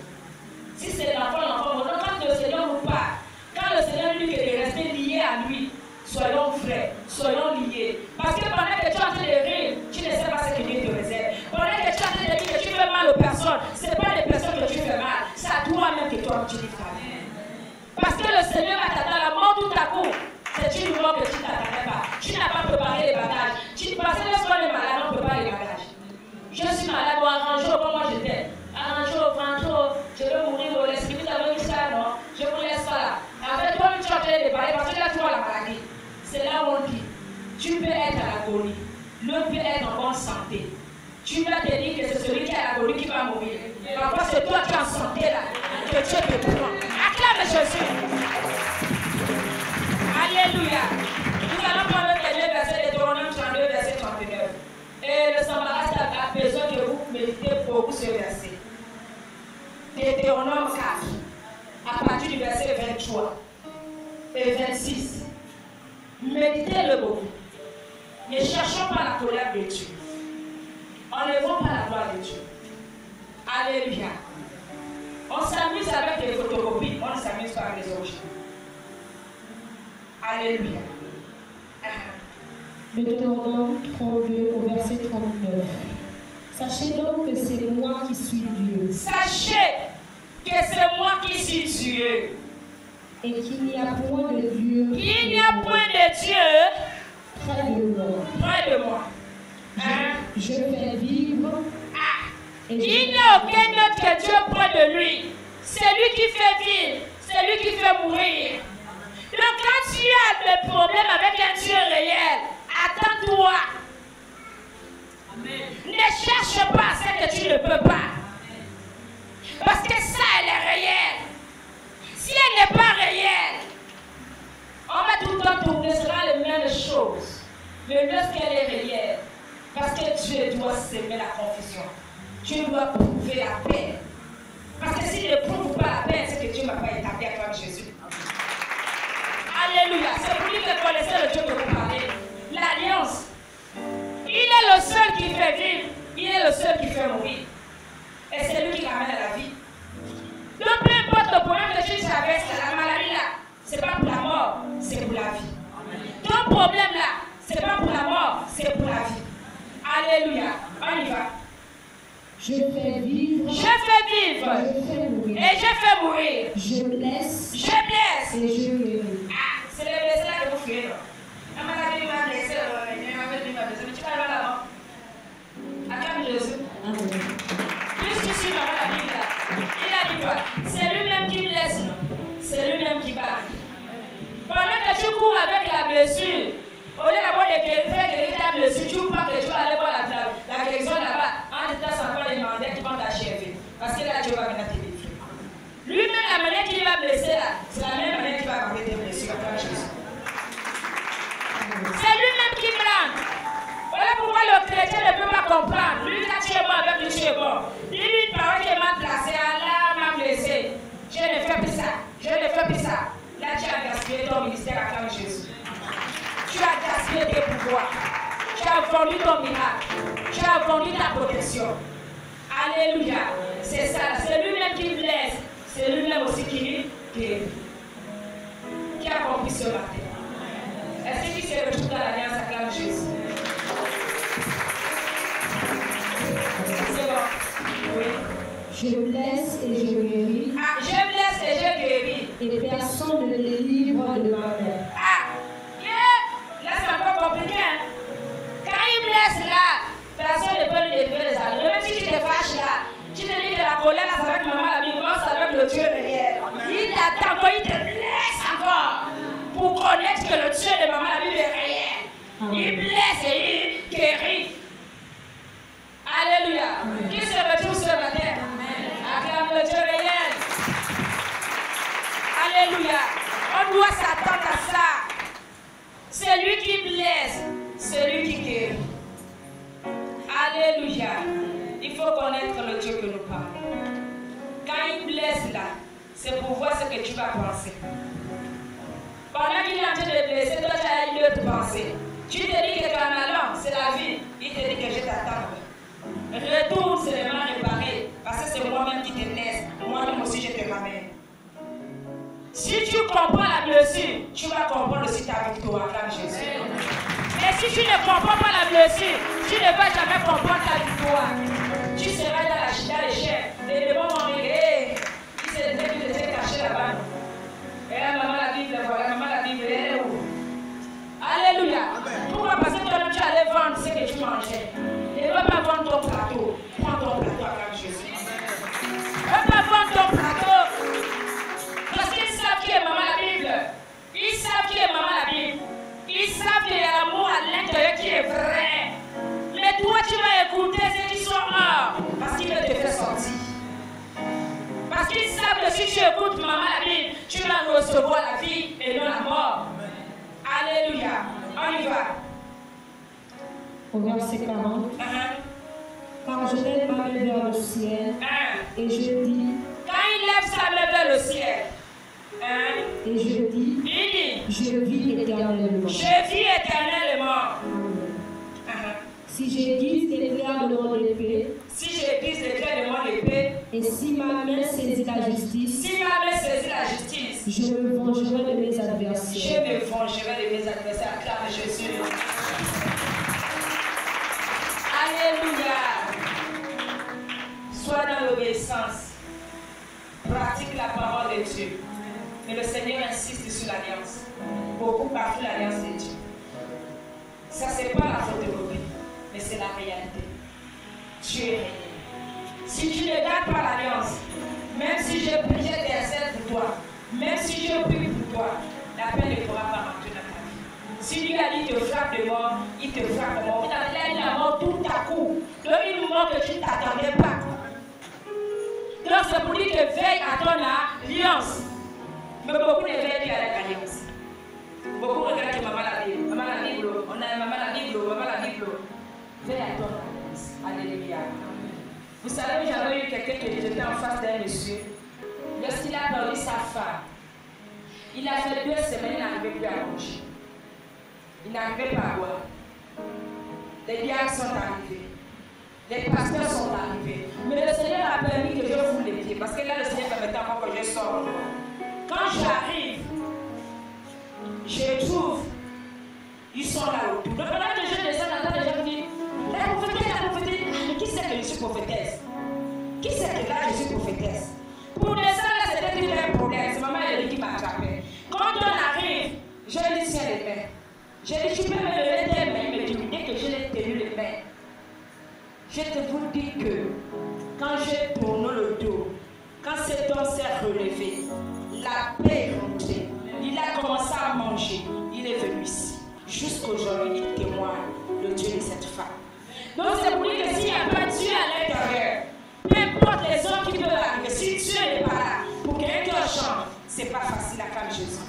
Si c'est l'enfant, quand le Seigneur nous parle, quand le Seigneur lui dit que de rester lié à lui, soyons frères, soyons liés. Parce que pendant que tu es en train de rire, tu ne sais pas ce que Dieu te réserve. Pendant que tu es en train de dire que tu fais mal aux personnes, ce n'est pas les personnes que tu fais mal, c'est à toi-même que toi tu dis mal. Parce que le Seigneur va t'attendre la mort tout à coup. C'est une mort que tu ne t'attendais pas. Tu n'as pas préparé les bagages. Parce que lorsqu'on est malade, on ne prépare les bagages. Je suis malade, bon, arrange comme moi j'étais. Arrange, je veux mourir, vous l'esprit, vous avez dit ça, non? Je vous laisse ça là. En fait, toi, tu es en train de parler parce que là, tu vois la maladie. C'est là où on dit, tu peux être à l'agonie, l'autre peut être en bonne santé. Tu vas te dire que c'est celui qui est à l'agonie qui va mourir. Parfois, c'est toi qui es en santé là, que Dieu te prend. Acclame Jésus. Alléluia. Nous allons prendre le dernier verset de Deutéronome 32, verset 39. Et le Sambaras a besoin que vous méditez beaucoup ce verset. Deutéronome 4, à partir du verset 23 et 26. Méditez-le beaucoup. Ne cherchons pas la colère de Dieu. Enlevons pas la gloire de Dieu. Alléluia. On s'amuse avec les photocopies, on ne s'amuse pas avec les originaux. Alléluia. Deutéronome 32 au verset 39. Sachez donc que c'est moi qui suis Dieu. Sachez que c'est moi qui suis Dieu. Et qu'il n'y a point de Dieu. Il n'y a point de Dieu près de moi. Près de moi. Je fais vivre. Il n'y a aucun autre que Dieu près de lui. C'est lui qui fait vivre. C'est lui qui fait mourir. Donc quand tu as des problèmes avec un Dieu réel, attends-toi. Ne cherche pas ce que tu ne peux pas. Parce que ça, elle est réelle. Si elle n'est pas réelle, on va tout le temps tourner, ce sera les mêmes choses. Mais lorsqu'elle est réelle, parce que Dieu doit s'aimer la confusion. Dieu doit prouver la paix. Parce que s'il ne prouve pas la paix, c'est que Dieu ne m'a pas établi à toi Jésus. Alléluia. C'est pour lui que connaissez le Dieu que vous parlez. L'alliance. Il est le seul qui fait vivre. Il est le seul qui fait mourir. Et c'est lui qui ramène à la vie. Donc peu importe le problème que tu traverses, la maladie là, c'est pas pour la mort, c'est pour la vie. Ton problème là, c'est pas pour la mort, c'est pour la vie. Alléluia. On y va. Je fais vivre. Je fais vivre. Je fais mourir. Et je fais mourir. Je blesse. Je blesse. Et je guéris. Ah, c'est le blessé là que vous faites. La maladie m'a blessé, mais tu vas là-bas. Acclame Jésus. Amen. Puisque tu vas la Bible là, il a dit quoi? C'est lui-même qui blesse, c'est lui-même qui bat. Pendant que tu cours avec la blessure, au lieu d'avoir faire guérir ta blessure, tu crois que tu vas aller voir la guérison là-bas, en étant sans pas demander qui vont t'achever. Parce que là, Dieu va venir te délivrer. Lui-même, la manière qu'il va blesser là, c'est la même manière qu'il va enlever tes blessures à toi, Jésus. C'est lui-même qui blâme. Voilà pourquoi le chrétien ne peut pas comprendre. Lui, quand tu es bon avec lui, tu es bon. Lui, une parole qui m'a placé, Allah m'a blessé. Je ne fais plus ça. Je ne fais plus ça. Là, tu as gaspillé ton ministère à travers Jésus. Tu as gaspillé tes pouvoirs. Tu as vendu ton miracle. Tu as vendu ta protection. Alléluia. C'est ça. C'est lui-même qui blesse. C'est lui-même aussi qui a accompli ce matin. Est-ce que tu se retrouves dans l'alliance à Jésus? Je blesse et je guéris. Ah, je blesse et je guéris. Et personne ne délivre de ma main. Ah, là c'est encore compliqué. Hein? Quand il blesse là, personne ne peut lui délivrer les animaux. Même si tu te fâches là, tu te dis que la colère là, c'est avec maman, la violence, c'est avec le Dieu derrière. Il t'attend quand il te blesse encore pour connaître que le Dieu de maman, la Bible est derrière. Il blesse et il guérit. Alléluia. Qui se retrouve ce matin? Acclame le Dieu réel. Alléluia. On doit s'attendre à ça. Celui qui blesse, celui qui guérit. Alléluia. Il faut connaître le Dieu que nous parlons. Quand il blesse là, c'est pour voir ce que tu vas penser. Pendant qu'il est en train de blesser, toi tu as une autre pensée. Tu te dis que tu en allant, c'est la vie. Il te dit que je t'attends. Retourne seulement réparer. Parce que c'est moi-même qui te blesse. Moi-même aussi je te ramène. Si tu comprends la blessure, tu vas comprendre aussi ta victoire. Acclame Jésus. Et si tu ne comprends pas la blessure, tu ne vas jamais comprendre ta victoire. Tu seras dans les chairs. Les démons vont dire, il s'est caché là-bas. Et là, maman la Bible, voilà, maman la Bible, elle est où? Alléluia. Pourquoi? Parce que toi-même tu allais vendre ce que tu mangeais. Et ne va pas vendre ton plateau. Prends ton plateau avec Jésus. Ne va pas vendre ton plateau. Parce qu'ils savent qui est maman la Bible. Ils savent qui est maman la Bible. Ils savent qu'il y a l'amour à l'intérieur qui est vrai. Mais toi tu vas écouter ceux qui sont hors. Parce qu'ils veulent te faire sortir. Parce qu'ils savent que si tu écoutes maman la Bible, tu vas recevoir la vie et non la mort. Alléluia. On y va. Au verset 40. Quand je lève ma main vers le ciel, et je dis. Quand il lève sa main vers le ciel, et je dis. Il dit. Je vis éternellement. Je vis éternellement. Si j'aiguise l'éclair de mon épée. Si j'aiguise l'éclair de mon épée. Et si ma main saisit la justice. Si ma main saisit la justice. Je me vengerai de mes adversaires. Je me vengerai de mes adversaires. Acclame Jésus. Alléluia. Sois dans l'obéissance. Pratique la parole de Dieu. Mais le Seigneur insiste sur l'alliance. Beaucoup partout l'alliance de Dieu. Ça, c'est pas la photocopie, mais c'est la réalité. Dieu est réel. Si tu ne gardes pas l'alliance, même si je t'intercède pour toi, même si je prie pour toi, la paix ne pourra pas rentrer dans ta vie. Si lui a dit te frappe de mort, il te frappe de mort. Il a dit la mort tout à coup. Donc il nous montre que tu ne t'attendais pas. Donc c'est pour dire que veille à ton alliance. Mais beaucoup ne veillent pas à l'alliance. Beaucoup regardent que maman la Bible. Maman la Bible, on a maman la Bible, maman la Bible. Veille à ton alliance. Alléluia. Vous savez, j'avais eu quelqu'un qui était en face d'un monsieur. Lorsqu'il a perdu sa femme, il a fait 2 semaines, il n'arrivait plus à manger. Il n'arrivait pas à boire. Les diacres sont arrivés. Les pasteurs sont arrivés. Mais le Seigneur a permis que je foule les pieds. Parce que là, le Seigneur permettait encore que je sorte. Quand j'arrive, je trouve, ils sont là autour. Donc, pendant que je descends, j'entends les gens dire, la prophétesse, mais qui sait que je suis prophétesse? Qui sait que là, je suis prophétesse? Pour descendre, là, c'était un problème. C'est maman elle qui m'a attrapé. Quand on arrive, je lui tiens les mains. Je lui dis, tu peux me lever tes mains. Il me dit, dès que je l'ai tenu les mains, je te vous dis que quand j'ai tourné le dos, quand cet homme s'est relevé, la paix est rentrée. Il a commencé à manger. Il est venu ici. Jusqu'aujourd'hui, il témoigne le Dieu de cette femme. Donc c'est pour dire que s'il n'y a pas Dieu à l'intérieur, peu importe les hommes qui peuvent arriver, si Dieu n'est pas là pour qu'un cœur change, c'est pas facile à calmer Jésus.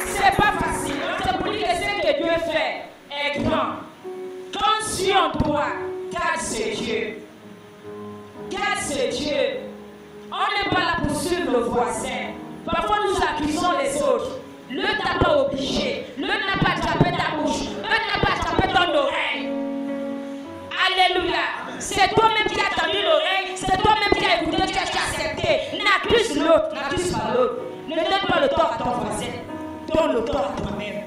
C'est pas facile. Donc c'est pour dire que ce que Dieu fait est grand. Quand Dieu en toi, garde ce Dieu. Garde ce Dieu. On n'est pas là pour suivre le voisin. Parfois nous accusons les autres. Le n'a pas obligé. Le n'a pas attrapé ta bouche. Le n'a pas attrapé ton oreille. Alléluia. C'est toi-même qui as tendu l'oreille. C'est toi-même qui as écouté, qui as accepté. N'accuse l'autre. N'accuse pas l'autre. Ne donne pas le tort à ton voisin. Donne le tort à toi-même.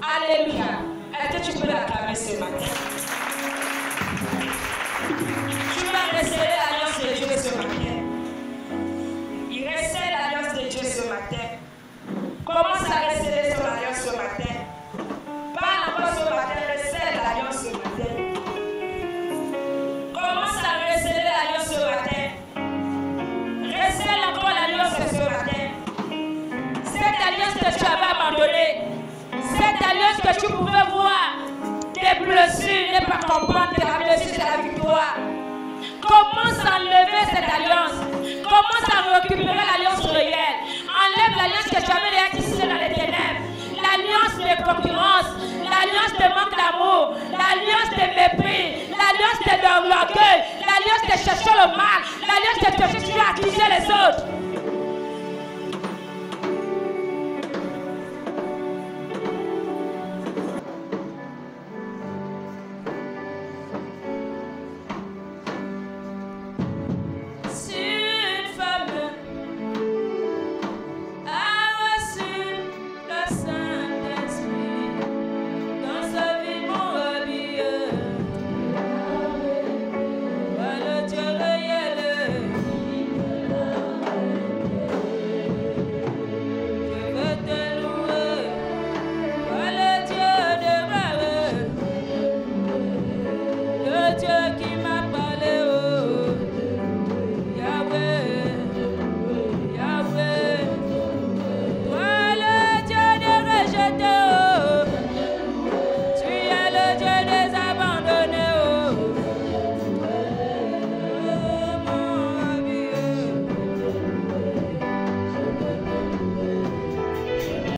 Alléluia. Est-ce que tu peux l'acclamer ce matin? comprendre que la réussite c'est la victoire. Commence à enlever cette alliance. Commence à récupérer l'alliance réelle. Enlève l'alliance que tu avais déjà tissée dans les ténèbres. L'alliance de concurrence, l'alliance de manque d'amour, l'alliance de mépris, l'alliance de l'orgueil,